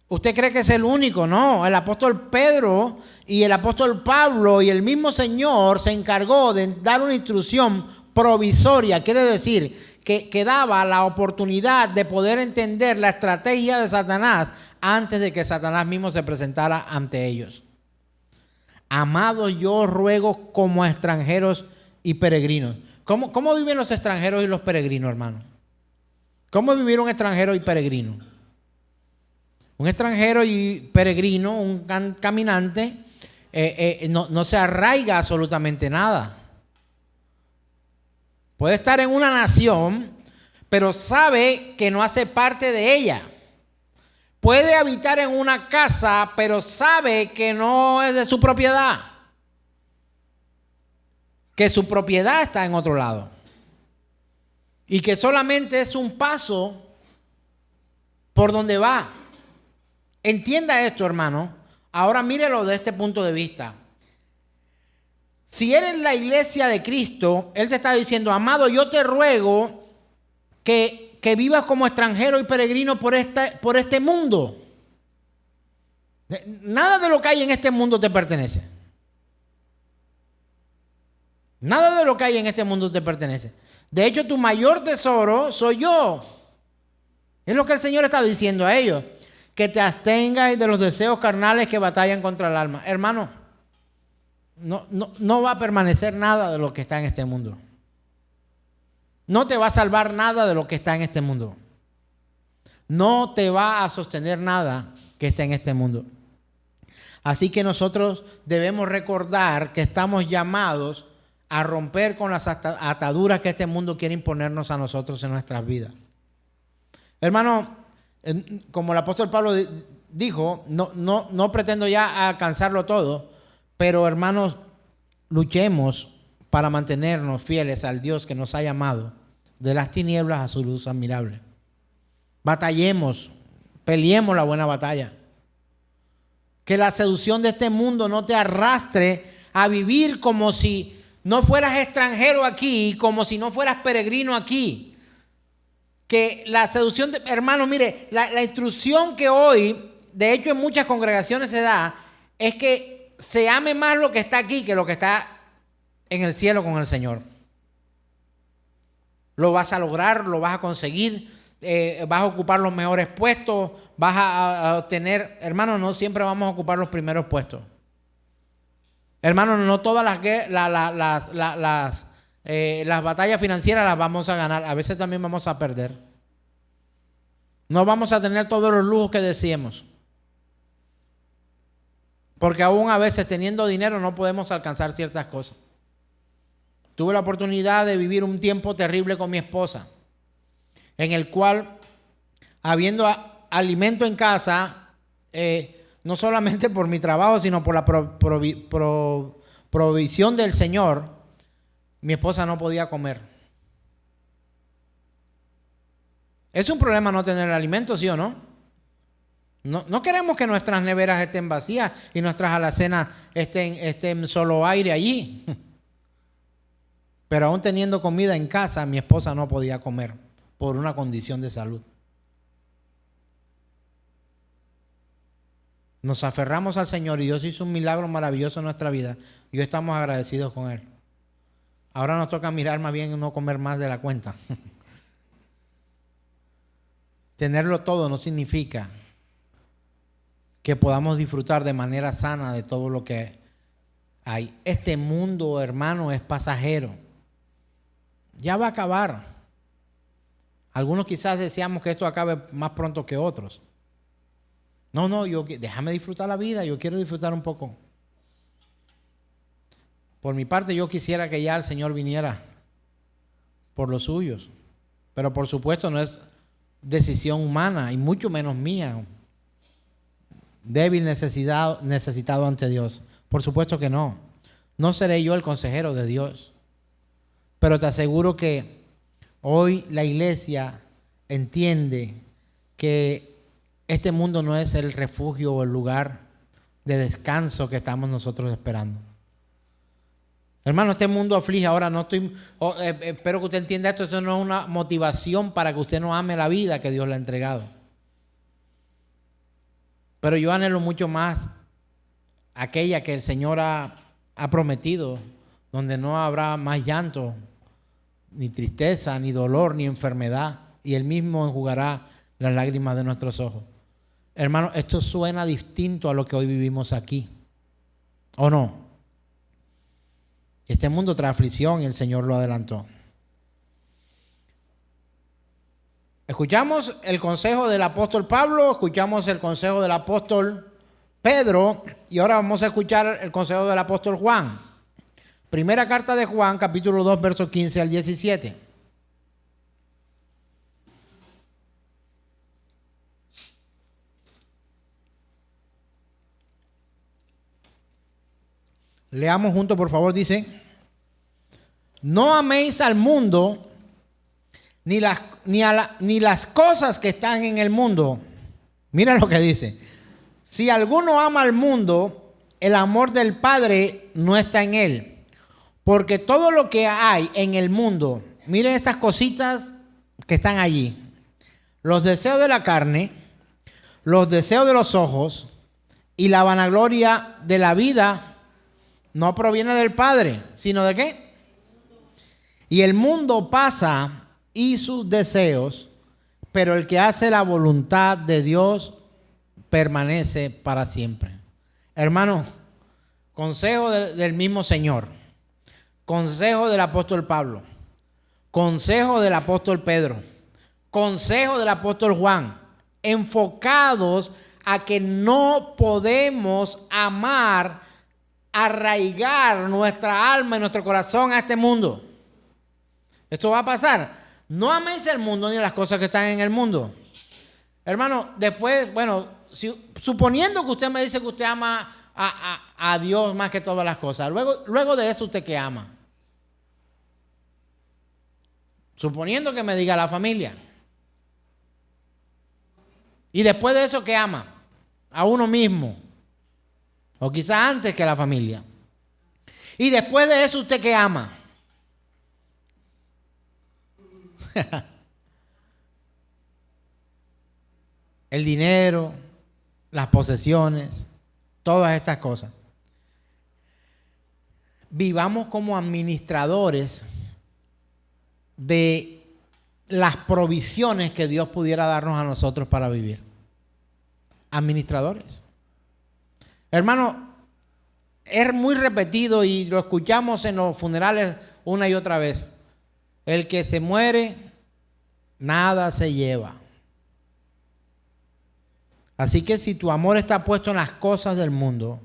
[SPEAKER 1] ¿Usted cree que es el único? No, el apóstol Pedro y el apóstol Pablo y el mismo Señor se encargó de dar una instrucción provisoria, quiere decir que daba la oportunidad de poder entender la estrategia de Satanás antes de que Satanás mismo se presentara ante ellos. Amados, yo os ruego como a extranjeros y peregrinos. ¿Cómo viven los extranjeros y los peregrinos, hermano? ¿Cómo vivir un extranjero y peregrino? Un extranjero y peregrino, un caminante, no se arraiga absolutamente nada. Puede estar en una nación, pero sabe que no hace parte de ella. Puede habitar en una casa, pero sabe que no es de su propiedad. Que su propiedad está en otro lado. Y que solamente es un paso por donde va. Entienda esto, hermano. Ahora mírelo de este punto de vista. Si eres la iglesia de Cristo, Él te está diciendo: amado, yo te ruego que vivas como extranjero y peregrino por este mundo. Nada de lo que hay en este mundo te pertenece. Nada de lo que hay en este mundo te pertenece. De hecho, tu mayor tesoro soy yo. Es lo que el Señor está diciendo a ellos. Que te abstengas de los deseos carnales que batallan contra el alma. Hermano, no va a permanecer nada de lo que está en este mundo. No te va a salvar nada de lo que está en este mundo. No te va a sostener nada que está en este mundo. Así que nosotros debemos recordar que estamos llamados a romper con las ataduras que este mundo quiere imponernos a nosotros en nuestras vidas. Hermano, como el apóstol Pablo dijo, no pretendo ya alcanzarlo todo, pero hermanos, luchemos para mantenernos fieles al Dios que nos ha llamado de las tinieblas a su luz admirable. Batallemos, peleemos la buena batalla. Que la seducción de este mundo no te arrastre a vivir como si no fueras extranjero aquí, como si no fueras peregrino aquí. Que la seducción, hermano, mire, la instrucción que hoy, de hecho en muchas congregaciones se da, es que se ame más lo que está aquí que lo que está en el cielo con el Señor. Lo vas a lograr, lo vas a conseguir, vas a ocupar los mejores puestos, vas a obtener, hermano, no siempre vamos a ocupar los primeros puestos. Hermano, no todas las batallas financieras las vamos a ganar, a veces también vamos a perder. No vamos a tener todos los lujos que deseemos. Porque aún a veces teniendo dinero no podemos alcanzar ciertas cosas. Tuve la oportunidad de vivir un tiempo terrible con mi esposa, en el cual, habiendo alimento en casa, no solamente por mi trabajo, sino por la provisión del Señor, mi esposa no podía comer. Es un problema no tener alimento, ¿sí o no? No queremos que nuestras neveras estén vacías y nuestras alacenas estén solo aire allí. Pero aún teniendo comida en casa, mi esposa no podía comer por una condición de salud. Nos aferramos al Señor y Dios hizo un milagro maravilloso en nuestra vida y hoy estamos agradecidos con Él. Ahora nos toca mirar más bien no comer más de la cuenta. tenerlo todo no significa que podamos disfrutar de manera sana de todo lo que hay. Este mundo, hermano, es pasajero. Ya va a acabar. Algunos quizás deseamos que esto acabe más pronto que otros. No, déjame disfrutar la vida, yo quiero disfrutar un poco. Por mi parte, yo quisiera que ya el Señor viniera por los suyos. Pero por supuesto no es decisión humana y mucho menos mía. Débil, necesitado ante Dios. Por supuesto que no. No seré yo el consejero de Dios. Pero te aseguro que hoy la iglesia entiende que este mundo no es el refugio o el lugar de descanso que estamos nosotros esperando. Hermano, este mundo aflige. Ahora espero que usted entienda esto. Esto no es una motivación para que usted no ame la vida que Dios le ha entregado. Pero yo anhelo mucho más aquella que el Señor ha prometido, donde no habrá más llanto, ni tristeza, ni dolor, ni enfermedad, y Él mismo enjugará las lágrimas de nuestros ojos. Hermano, esto suena distinto a lo que hoy vivimos aquí, ¿o no? Este mundo trae aflicción y el Señor lo adelantó. Escuchamos el consejo del apóstol Pablo, escuchamos el consejo del apóstol Pedro y ahora vamos a escuchar el consejo del apóstol Juan. Primera carta de Juan, capítulo 2, versos 15 al 17. Leamos juntos, por favor, dice: no améis al mundo ni las cosas que están en el mundo. Mira lo que dice: si alguno ama al mundo, el amor del Padre no está en él. Porque todo lo que hay en el mundo, miren esas cositas que están allí: los deseos de la carne, los deseos de los ojos y la vanagloria de la vida, no proviene del Padre, sino ¿de qué? Y el mundo pasa y sus deseos, pero el que hace la voluntad de Dios permanece para siempre. Hermano, consejo del mismo Señor, consejo del apóstol Pablo, consejo del apóstol Pedro, consejo del apóstol Juan, enfocados a que no podemos amar, arraigar nuestra alma y nuestro corazón a este mundo. Esto va a pasar. No améis el mundo ni las cosas que están en el mundo. Hermano, después, suponiendo que usted me dice que usted ama a Dios más que todas las cosas, luego de eso, ¿usted qué ama? Suponiendo que me diga la familia. Y después de eso, ¿qué ama? A uno mismo. O quizás antes que la familia. Y después de eso, ¿usted qué ama? El dinero, las posesiones, todas estas cosas. Vivamos como administradores de las provisiones que Dios pudiera darnos a nosotros para vivir. Administradores. Hermano, es muy repetido y lo escuchamos en los funerales una y otra vez. El que se muere, nada se lleva. Así que si tu amor está puesto en las cosas del mundo,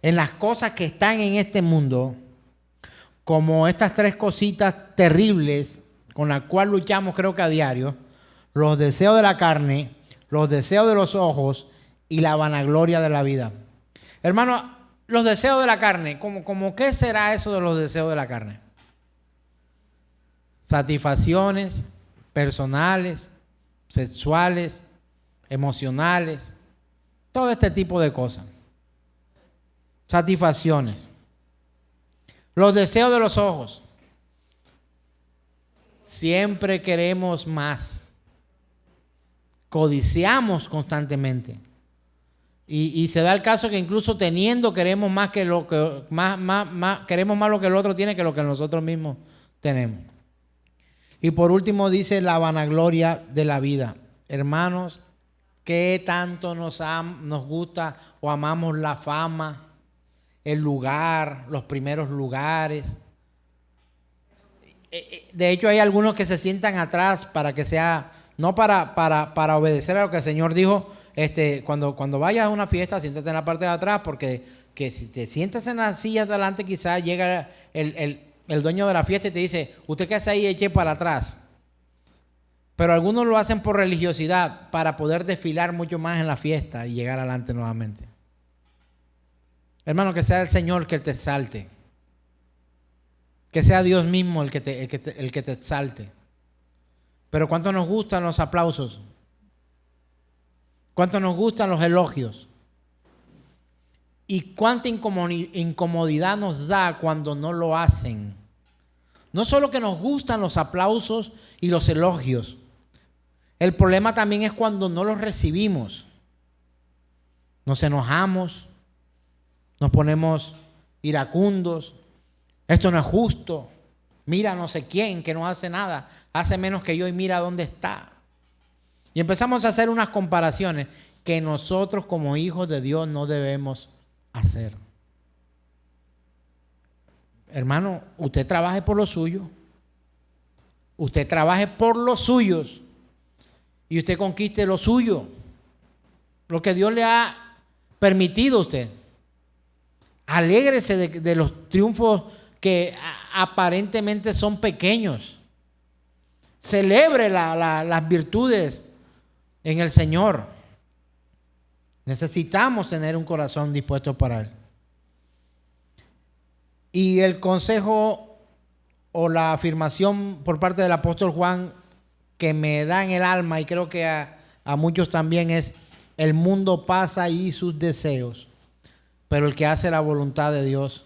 [SPEAKER 1] en las cosas que están en este mundo, como estas tres cositas terribles con las cuales luchamos creo que a diario: los deseos de la carne, los deseos de los ojos y la vanagloria de la vida. Hermano, los deseos de la carne, ¿cómo qué será eso de los deseos de la carne? Satisfacciones personales, sexuales, emocionales, todo este tipo de cosas. Satisfacciones. Los deseos de los ojos. Siempre queremos más. Codiciamos constantemente. Y se da el caso que incluso teniendo queremos más que lo que queremos más lo que el otro tiene que lo que nosotros mismos tenemos. Y por último dice la vanagloria de la vida. hermanos, qué tanto nos gusta o amamos la fama, el lugar, los primeros lugares. De hecho, hay algunos que se sientan atrás para que sea, no para obedecer a lo que el Señor dijo. Cuando vayas a una fiesta, siéntate en la parte de atrás, porque que si te sientas en las sillas de adelante, quizás llega el dueño de la fiesta y te dice, usted qué hace ahí, eche para atrás. Pero algunos lo hacen por religiosidad, para poder desfilar mucho más en la fiesta y llegar adelante nuevamente. Hermano, que sea el Señor que te exalte. Que sea Dios mismo el que te exalte. Pero ¿cuánto nos gustan los aplausos? ¿Cuánto nos gustan los elogios? ¿Y cuánta incomodidad nos da cuando no lo hacen? No solo que nos gustan los aplausos y los elogios. El problema también es cuando no los recibimos. Nos enojamos, nos ponemos iracundos. Esto no es justo. Mira no sé quién que no hace nada. Hace menos que yo y mira dónde está. Y empezamos a hacer unas comparaciones que nosotros como hijos de Dios no debemos hacer. Hermano, usted trabaje por lo suyo. Usted trabaje por los suyos. Y usted conquiste lo suyo. Lo que Dios le ha permitido a usted. Alégrese de los triunfos que aparentemente son pequeños. Celebre las virtudes en el Señor. Necesitamos tener un corazón dispuesto para Él. Y el consejo o la afirmación por parte del apóstol Juan que me da en el alma, y creo que a muchos también, es: el mundo pasa y sus deseos, pero el que hace la voluntad de Dios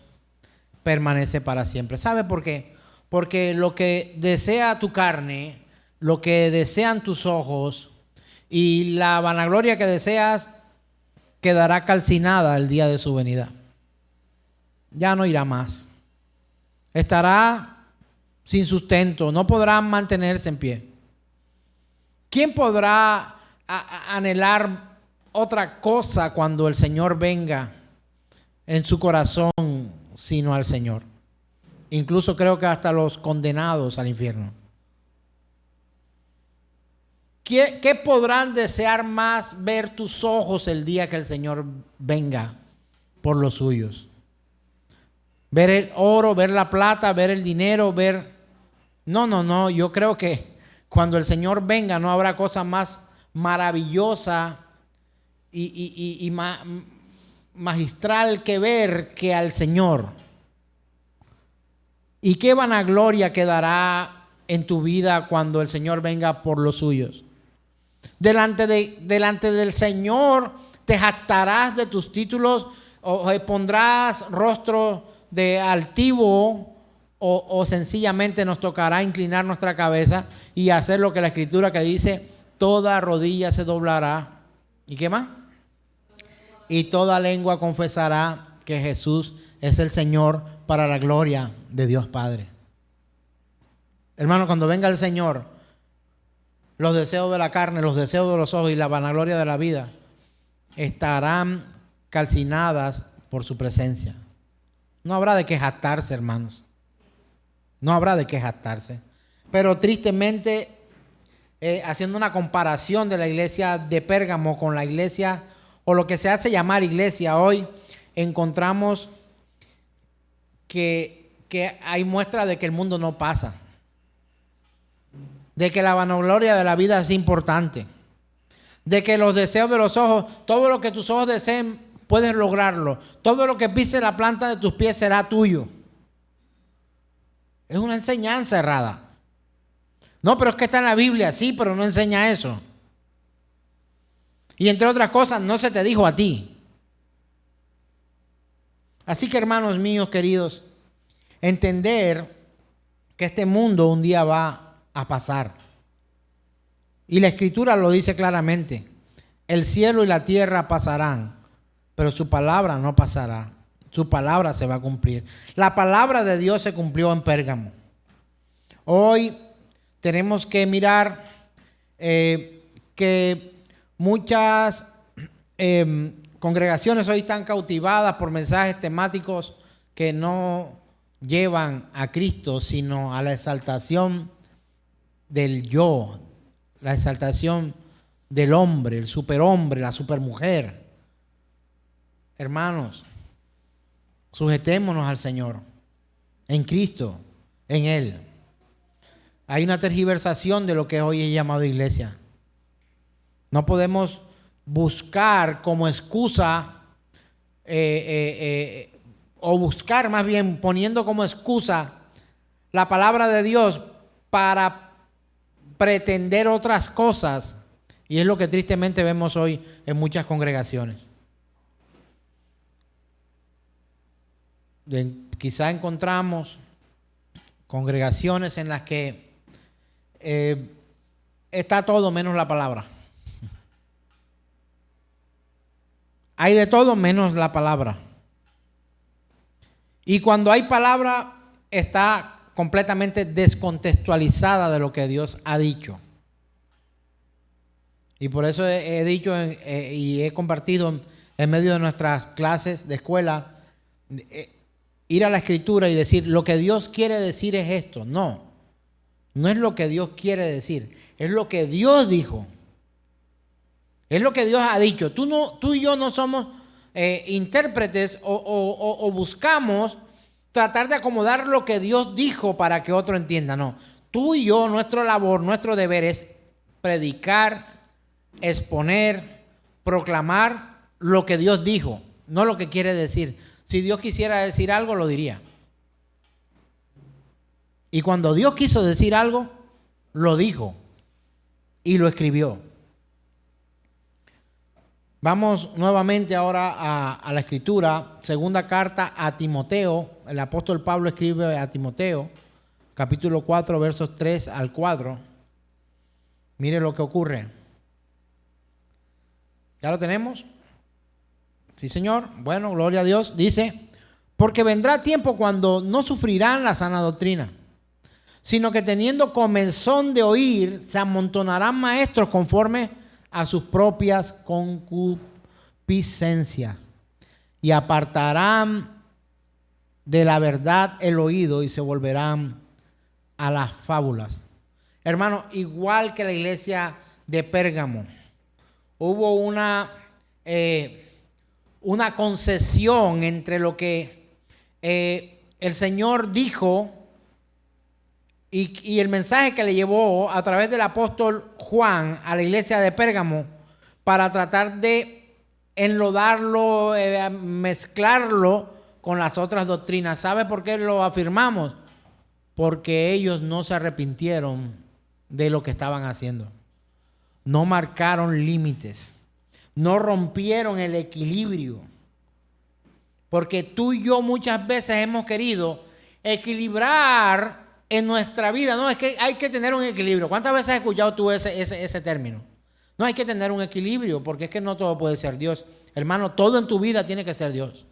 [SPEAKER 1] permanece para siempre. ¿Sabe por qué? Porque lo que desea tu carne, lo que desean tus ojos y la vanagloria que deseas quedará calcinada el día de su venida. Ya no irá más. Estará sin sustento, no podrá mantenerse en pie. ¿Quién podrá anhelar otra cosa cuando el Señor venga en su corazón sino al Señor? Incluso creo que hasta los condenados al infierno. ¿Qué podrán desear más ver tus ojos el día que el Señor venga por los suyos? Ver el oro, ver la plata, ver el dinero, ver... No. Yo creo que cuando el Señor venga no habrá cosa más maravillosa y magistral que ver que al Señor. ¿Y qué vanagloria quedará en tu vida cuando el Señor venga por los suyos? Delante del Señor te jactarás de tus títulos o pondrás rostro de altivo, o sencillamente nos tocará inclinar nuestra cabeza y hacer lo que la Escritura que dice: toda rodilla se doblará. ¿Y qué más? Y toda lengua confesará que Jesús es el Señor, para la gloria de Dios Padre. Hermano, cuando venga el Señor, los deseos de la carne, los deseos de los ojos y la vanagloria de la vida estarán calcinadas por su presencia. No habrá de qué jactarse, hermanos. No habrá de qué jactarse. Pero tristemente, haciendo una comparación de la iglesia de Pérgamo con la iglesia, o lo que se hace llamar iglesia hoy, encontramos que hay muestra de que el mundo no pasa. De que la vanagloria de la vida es importante. De que los deseos de los ojos, todo lo que tus ojos deseen, puedes lograrlo. Todo lo que pise la planta de tus pies será tuyo. Es una enseñanza errada. No, pero es que está en la Biblia, sí, pero no enseña eso. Y entre otras cosas, no se te dijo a ti. Así que, hermanos míos queridos, entender que este mundo un día va a pasar. Y la Escritura lo dice claramente: el cielo y la tierra pasarán, pero su palabra no pasará. Su palabra se va a cumplir. La palabra de Dios se cumplió en Pérgamo. Hoy tenemos que mirar qué que muchas congregaciones hoy están cautivadas por mensajes temáticos que no llevan a Cristo, sino a la exaltación del yo, la exaltación del hombre, el superhombre, la supermujer. Hermanos, sujetémonos al Señor, en Cristo, en Él. Hay una tergiversación de lo que hoy es llamado iglesia. No podemos buscar como excusa, o buscar más bien poniendo como excusa la palabra de Dios para pretender otras cosas. Y es lo que tristemente vemos hoy en muchas congregaciones. Quizá encontramos congregaciones en las que está todo menos la palabra. Hay de todo menos la palabra. Y cuando hay palabra, está completamente descontextualizada de lo que Dios ha dicho. Y por eso he dicho y he compartido en medio de nuestras clases de escuela, ir a la Escritura y decir, lo que Dios quiere decir es esto. No, no es lo que Dios quiere decir, es lo que Dios dijo. Es lo que Dios ha dicho. Tú y yo no somos intérpretes o buscamos tratar de acomodar lo que Dios dijo para que otro entienda. No, tú y yo, nuestra labor, nuestro deber es predicar, exponer, proclamar lo que Dios dijo, no lo que quiere decir. Si Dios quisiera decir algo, lo diría. Y cuando Dios quiso decir algo, lo dijo y lo escribió. Vamos nuevamente ahora a la Escritura, segunda carta a Timoteo. El apóstol Pablo escribe a Timoteo, capítulo 4, versos 3 al 4. Mire lo que ocurre. ¿Ya lo tenemos? Sí, Señor. Bueno, gloria a Dios. Dice, porque vendrá tiempo cuando no sufrirán la sana doctrina, sino que teniendo comezón de oír, se amontonarán maestros conforme a sus propias concupiscencias, y apartarán de la verdad el oído y se volverán a las fábulas. Hermano, igual que la iglesia de Pérgamo, hubo una concesión entre lo que el Señor dijo y el mensaje que le llevó a través del apóstol Juan a la iglesia de Pérgamo para tratar de enlodarlo, mezclarlo con las otras doctrinas. ¿Sabe por qué lo afirmamos? Porque ellos no se arrepintieron de lo que estaban haciendo. No marcaron límites. No rompieron el equilibrio. Porque tú y yo muchas veces hemos querido equilibrar en nuestra vida. No, es que hay que tener un equilibrio. ¿Cuántas veces has escuchado tú ese término? No, hay que tener un equilibrio, porque es que no todo puede ser Dios. Hermano, todo en tu vida tiene que ser Dios.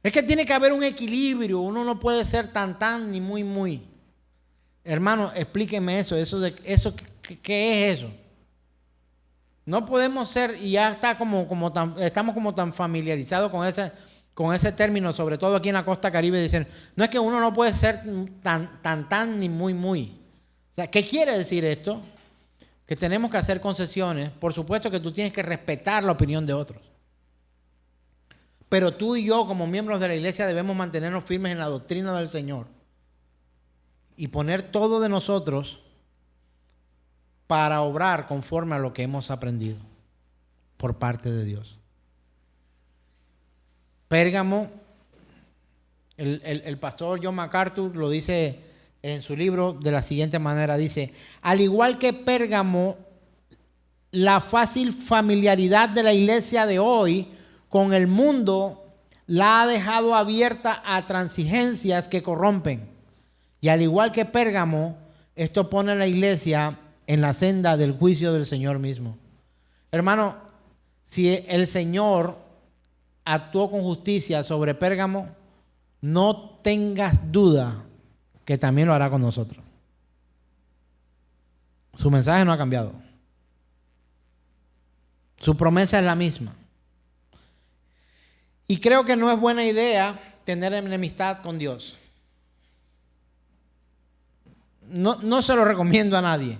[SPEAKER 1] Es que tiene que haber un equilibrio. Uno no puede ser tan ni muy. Hermano, explíqueme eso. ¿Qué es eso? No podemos ser, y ya está estamos como tan familiarizados con ese término, sobre todo aquí en la costa caribe, dicen, no es que uno no puede ser tan ni muy. O sea, ¿qué quiere decir esto? Que tenemos que hacer concesiones. Por supuesto que tú tienes que respetar la opinión de otros. Pero tú y yo, como miembros de la iglesia, debemos mantenernos firmes en la doctrina del Señor y poner todo de nosotros para obrar conforme a lo que hemos aprendido por parte de Dios. Pérgamo, el pastor John MacArthur lo dice en su libro de la siguiente manera, dice, al igual que Pérgamo, la fácil familiaridad de la iglesia de hoy con el mundo la ha dejado abierta a transigencias que corrompen. Y al igual que Pérgamo, esto pone a la iglesia en la senda del juicio del Señor mismo. Hermano, si el Señor actuó con justicia sobre Pérgamo, no tengas duda que también lo hará con nosotros. Su mensaje no ha cambiado. Su promesa es la misma. Y creo que no es buena idea tener enemistad con Dios. No se lo recomiendo a nadie.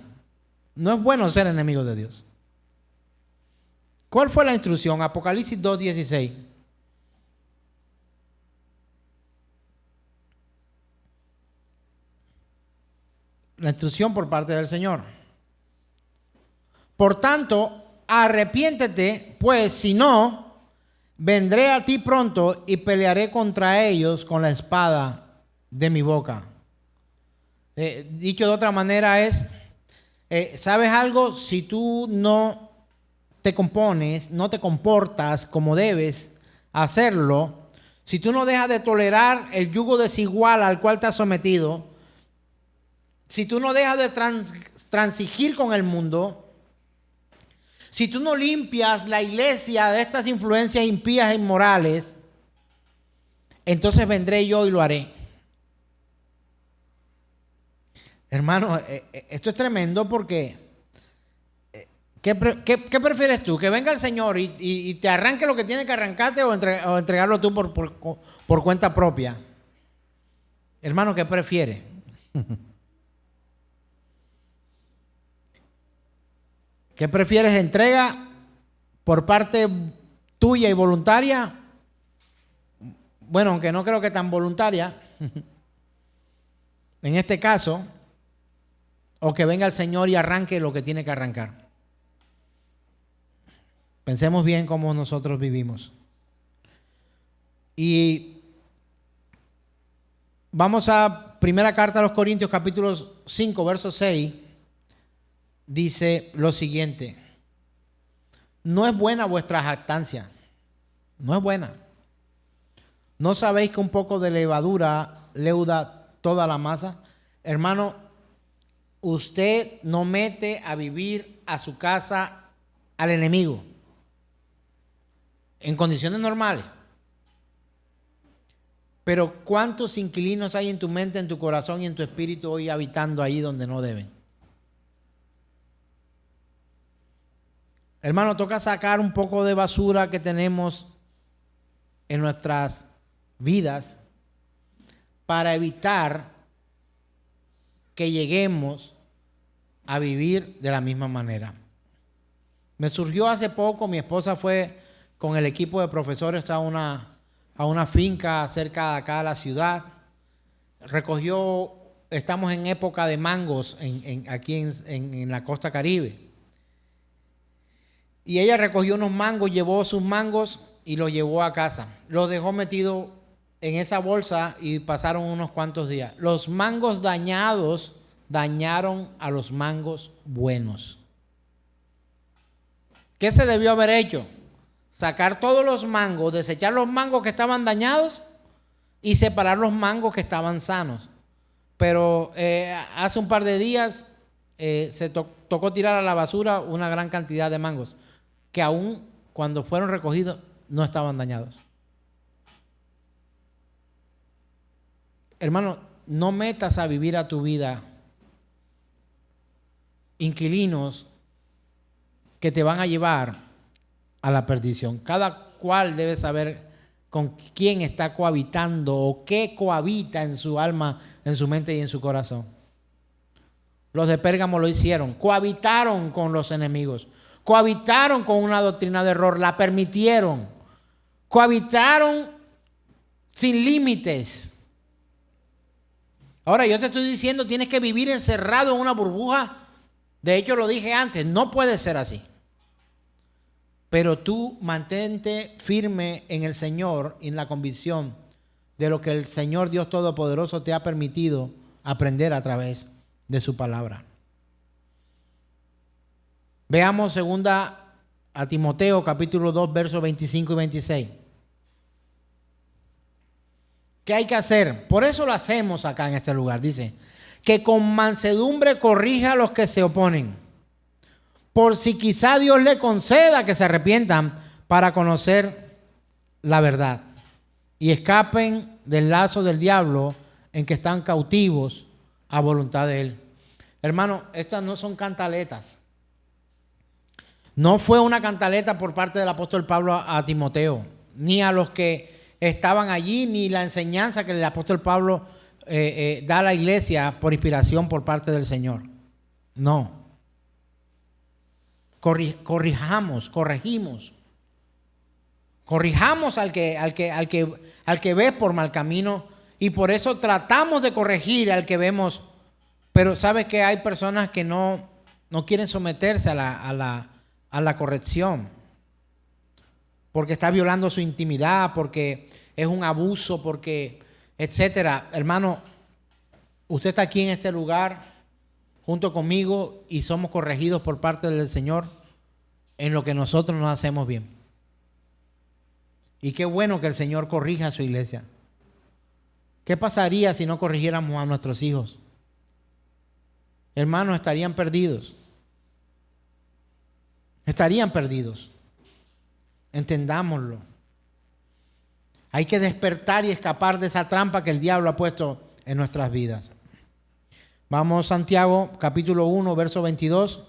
[SPEAKER 1] No es bueno ser enemigo de Dios. ¿Cuál fue la instrucción? Apocalipsis 2:16. La instrucción por parte del Señor. Por tanto, arrepiéntete, pues si no, vendré a ti pronto y pelearé contra ellos con la espada de mi boca. Dicho de otra manera es, ¿sabes algo? Si tú no te compones, no te comportas como debes hacerlo, si tú no dejas de tolerar el yugo desigual al cual te has sometido, si tú no dejas de transigir con el mundo, si tú no limpias la iglesia de estas influencias impías e inmorales, entonces vendré yo y lo haré. Hermano, esto es tremendo porque ¿qué prefieres tú? ¿Que venga el Señor y te arranque lo que tiene que arrancarte o entregarlo tú por cuenta propia? Hermano, ¿qué prefieres? ¿Qué prefieres? ¿Entrega por parte tuya y voluntaria? Bueno, aunque no creo que tan voluntaria, en este caso, o que venga el Señor y arranque lo que tiene que arrancar. Pensemos bien cómo nosotros vivimos. Y vamos a primera carta a los Corintios, capítulo 5, verso 6. Dice lo siguiente: no es buena vuestra jactancia, no es buena. ¿No sabéis que un poco de levadura leuda toda la masa? Hermano, usted no mete a vivir a su casa al enemigo en condiciones normales. Pero ¿cuántos inquilinos hay en tu mente, en tu corazón y en tu espíritu hoy habitando ahí donde no deben? Hermano, toca sacar un poco de basura que tenemos en nuestras vidas para evitar que lleguemos a vivir de la misma manera. Me surgió hace poco, mi esposa fue con el equipo de profesores a una finca cerca de acá de la ciudad. Estamos en época de mangos aquí en la costa Caribe. Y ella recogió unos mangos, llevó sus mangos y los llevó a casa. Los dejó metidos en esa bolsa y pasaron unos cuantos días. Los mangos dañados dañaron a los mangos buenos. ¿Qué se debió haber hecho? Sacar todos los mangos, desechar los mangos que estaban dañados y separar los mangos que estaban sanos. Pero hace un par de días se tocó tirar a la basura una gran cantidad de mangos que aún cuando fueron recogidos no estaban dañados. Hermano, no metas a vivir a tu vida inquilinos que te van a llevar a la perdición. Cada cual debe saber con quién está cohabitando o qué cohabita en su alma, en su mente y en su corazón. Los de Pérgamo lo hicieron, cohabitaron con los enemigos, cohabitaron con una doctrina de error, la permitieron, cohabitaron sin límites. Ahora yo te estoy diciendo, tienes que vivir encerrado en una burbuja. De hecho lo dije antes, no puede ser así. Pero tú mantente firme en el Señor y en la convicción de lo que el Señor Dios Todopoderoso te ha permitido aprender a través de su palabra. Veamos segunda a Timoteo capítulo 2 versos 25 y 26. ¿Qué hay que hacer? Por eso lo hacemos acá en este lugar. Dice, que con mansedumbre corrija a los que se oponen, por si quizá Dios le conceda que se arrepientan para conocer la verdad y escapen del lazo del diablo en que están cautivos a voluntad de él. Hermano, estas no son cantaletas. No fue una cantaleta por parte del apóstol Pablo a Timoteo, ni a los que estaban allí, ni la enseñanza que el apóstol Pablo da a la iglesia por inspiración por parte del Señor. No. Corrijamos al que ve por mal camino, y por eso tratamos de corregir al que vemos. Pero sabes que hay personas que no quieren someterse a la corrección, porque está violando su intimidad, porque es un abuso, porque etcétera. Hermano, usted está aquí en este lugar junto conmigo y somos corregidos por parte del Señor en lo que nosotros no hacemos bien. Y qué bueno que el Señor corrija a su iglesia. ¿Qué pasaría si no corrigiéramos a nuestros hijos? Hermanos, estarían perdidos. Estarían perdidos. Entendámoslo. Hay que despertar y escapar de esa trampa que el diablo ha puesto en nuestras vidas. Vamos, Santiago, capítulo 1, verso 22.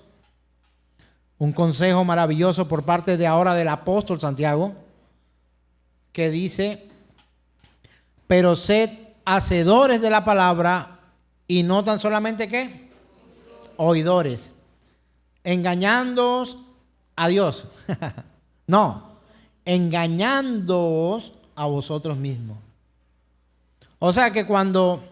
[SPEAKER 1] Un consejo maravilloso por parte de ahora del apóstol Santiago, que dice: pero sed hacedores de la palabra y no tan solamente ¿qué? Oidores, engañándoos a Dios. No, engañándoos a vosotros mismos. O sea que cuando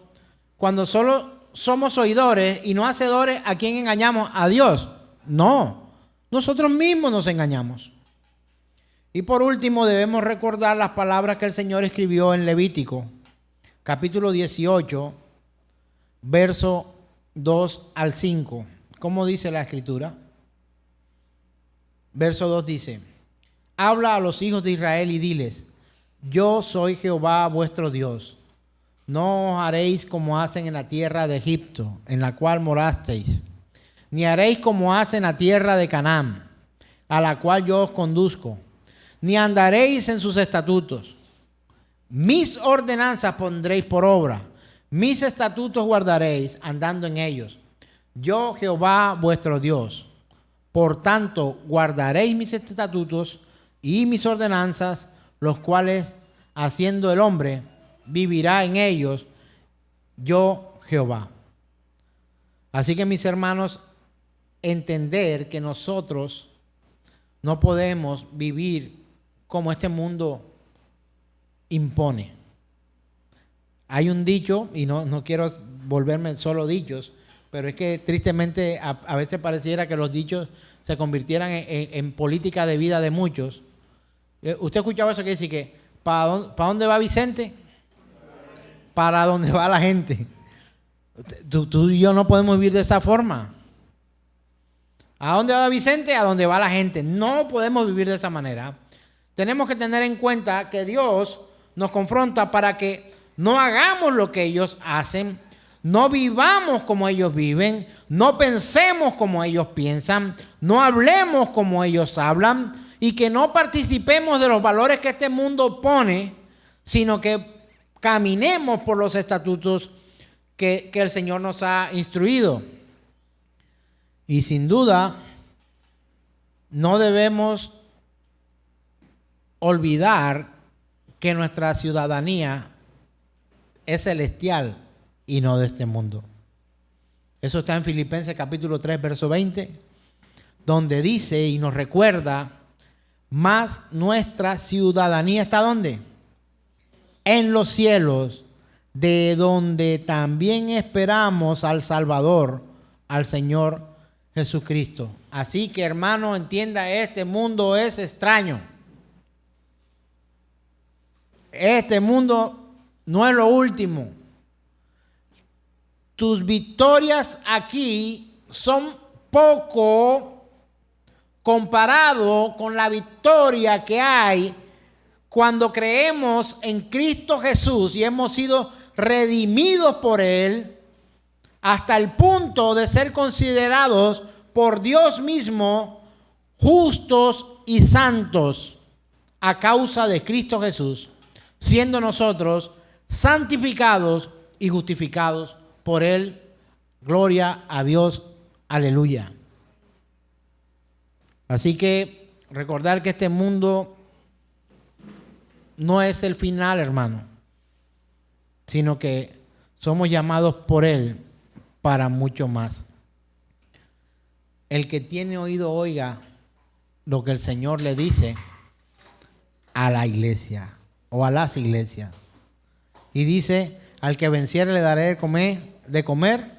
[SPEAKER 1] solo somos oidores y no hacedores, ¿a quién engañamos? A Dios. No, nosotros mismos nos engañamos. Y por último debemos recordar las palabras que el Señor escribió en Levítico, capítulo 18, verso 2 al 5. ¿Cómo dice la Escritura? Verso 2 dice: habla a los hijos de Israel y diles: yo soy Jehová vuestro Dios. No os haréis como hacen en la tierra de Egipto, en la cual morasteis, ni haréis como hacen en la tierra de Canaán, a la cual yo os conduzco, ni andaréis en sus estatutos. Mis ordenanzas pondréis por obra, mis estatutos guardaréis, andando en ellos. Yo, Jehová vuestro Dios. Por tanto, guardaréis mis estatutos y mis ordenanzas, los cuales, haciendo el hombre, vivirá en ellos, yo, Jehová. Así que, mis hermanos, entender que nosotros no podemos vivir como este mundo impone. Hay un dicho, y no quiero volverme solo dichos, pero es que tristemente a veces pareciera que los dichos se convirtieran en política de vida de muchos. ¿Usted escuchaba eso que dice que ¿para dónde va Vicente? Para dónde va la gente. Tú y yo no podemos vivir de esa forma. ¿A dónde va Vicente? A dónde va la gente. No podemos vivir de esa manera. Tenemos que tener en cuenta que Dios nos confronta para que no hagamos lo que ellos hacen, no vivamos como ellos viven, no pensemos como ellos piensan, no hablemos como ellos hablan, y que no participemos de los valores que este mundo pone, sino que caminemos por los estatutos que el Señor nos ha instruido. Y sin duda, no debemos olvidar que nuestra ciudadanía es celestial y no de este mundo. Eso está en Filipenses capítulo 3, verso 20, donde dice y nos recuerda: más nuestra ciudadanía está ¿dónde? En los cielos, de donde también esperamos al Salvador, al Señor Jesucristo. Así que, hermano, entienda, este mundo es extraño. Este mundo no es lo último. Tus victorias aquí son poco comparado con la victoria que hay cuando creemos en Cristo Jesús y hemos sido redimidos por Él hasta el punto de ser considerados por Dios mismo justos y santos a causa de Cristo Jesús, siendo nosotros santificados y justificados por Él Gloria a Dios. Aleluya. Así que recordar que este mundo no es el final, hermano, sino que somos llamados por Él para mucho más. El que tiene oído, oiga lo que el Señor le dice a la iglesia o a las iglesias. Y dice, al que venciere le daré de comer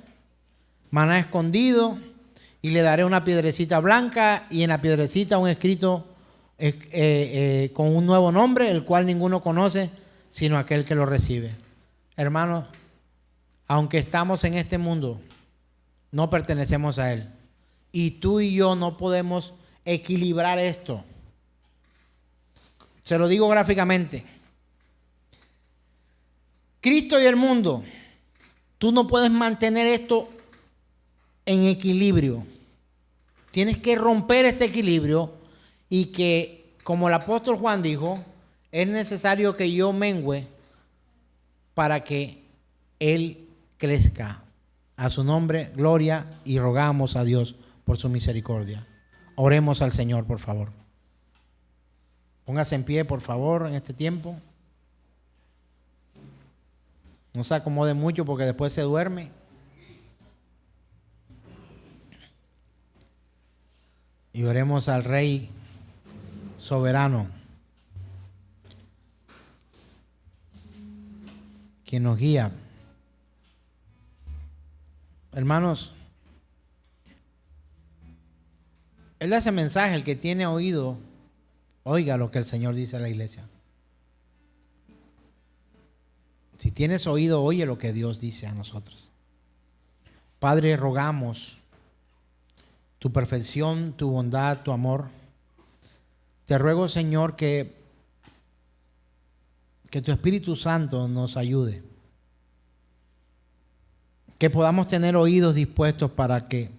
[SPEAKER 1] maná escondido, y le daré una piedrecita blanca, y en la piedrecita un escrito con un nuevo nombre, el cual ninguno conoce sino aquel que lo recibe. Hermanos, aunque estamos en este mundo, no pertenecemos a él. Y tú y yo no podemos equilibrar esto. Se lo digo gráficamente. Cristo y el mundo. Tú no puedes mantener esto en equilibrio. Tienes que romper este equilibrio y que, como el apóstol Juan dijo, es necesario que yo mengüe para que Él crezca. A su nombre, gloria, y rogamos a Dios por su misericordia. Oremos al Señor, por favor. Póngase en pie, por favor, en este tiempo. No se acomode mucho porque después se duerme. Y oremos al Rey soberano, quien nos guía. Hermanos, Él da ese mensaje: el que tiene oído, oiga lo que el Señor dice a la iglesia. Si tienes oído, oye lo que Dios dice a nosotros. Padre, rogamos tu perfección, tu bondad, tu amor. Te ruego, Señor, que tu Espíritu Santo nos ayude. Que podamos tener oídos dispuestos para que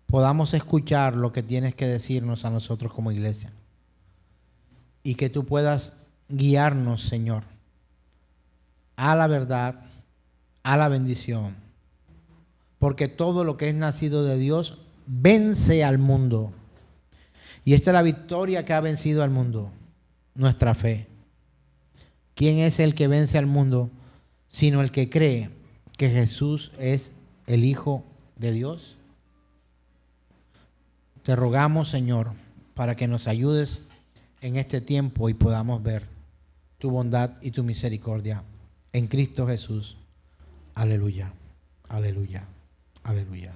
[SPEAKER 1] podamos escuchar lo que tienes que decirnos a nosotros como iglesia. Y que tú puedas guiarnos, Señor, a la verdad, a la bendición. Porque todo lo que es nacido de Dios vence al mundo. Y esta es la victoria que ha vencido al mundo: nuestra fe. ¿Quién es el que vence al mundo sino el que cree que Jesús es el Hijo de Dios? Te rogamos, Señor, para que nos ayudes en este tiempo y podamos ver tu bondad y tu misericordia en Cristo Jesús. Aleluya, aleluya, aleluya.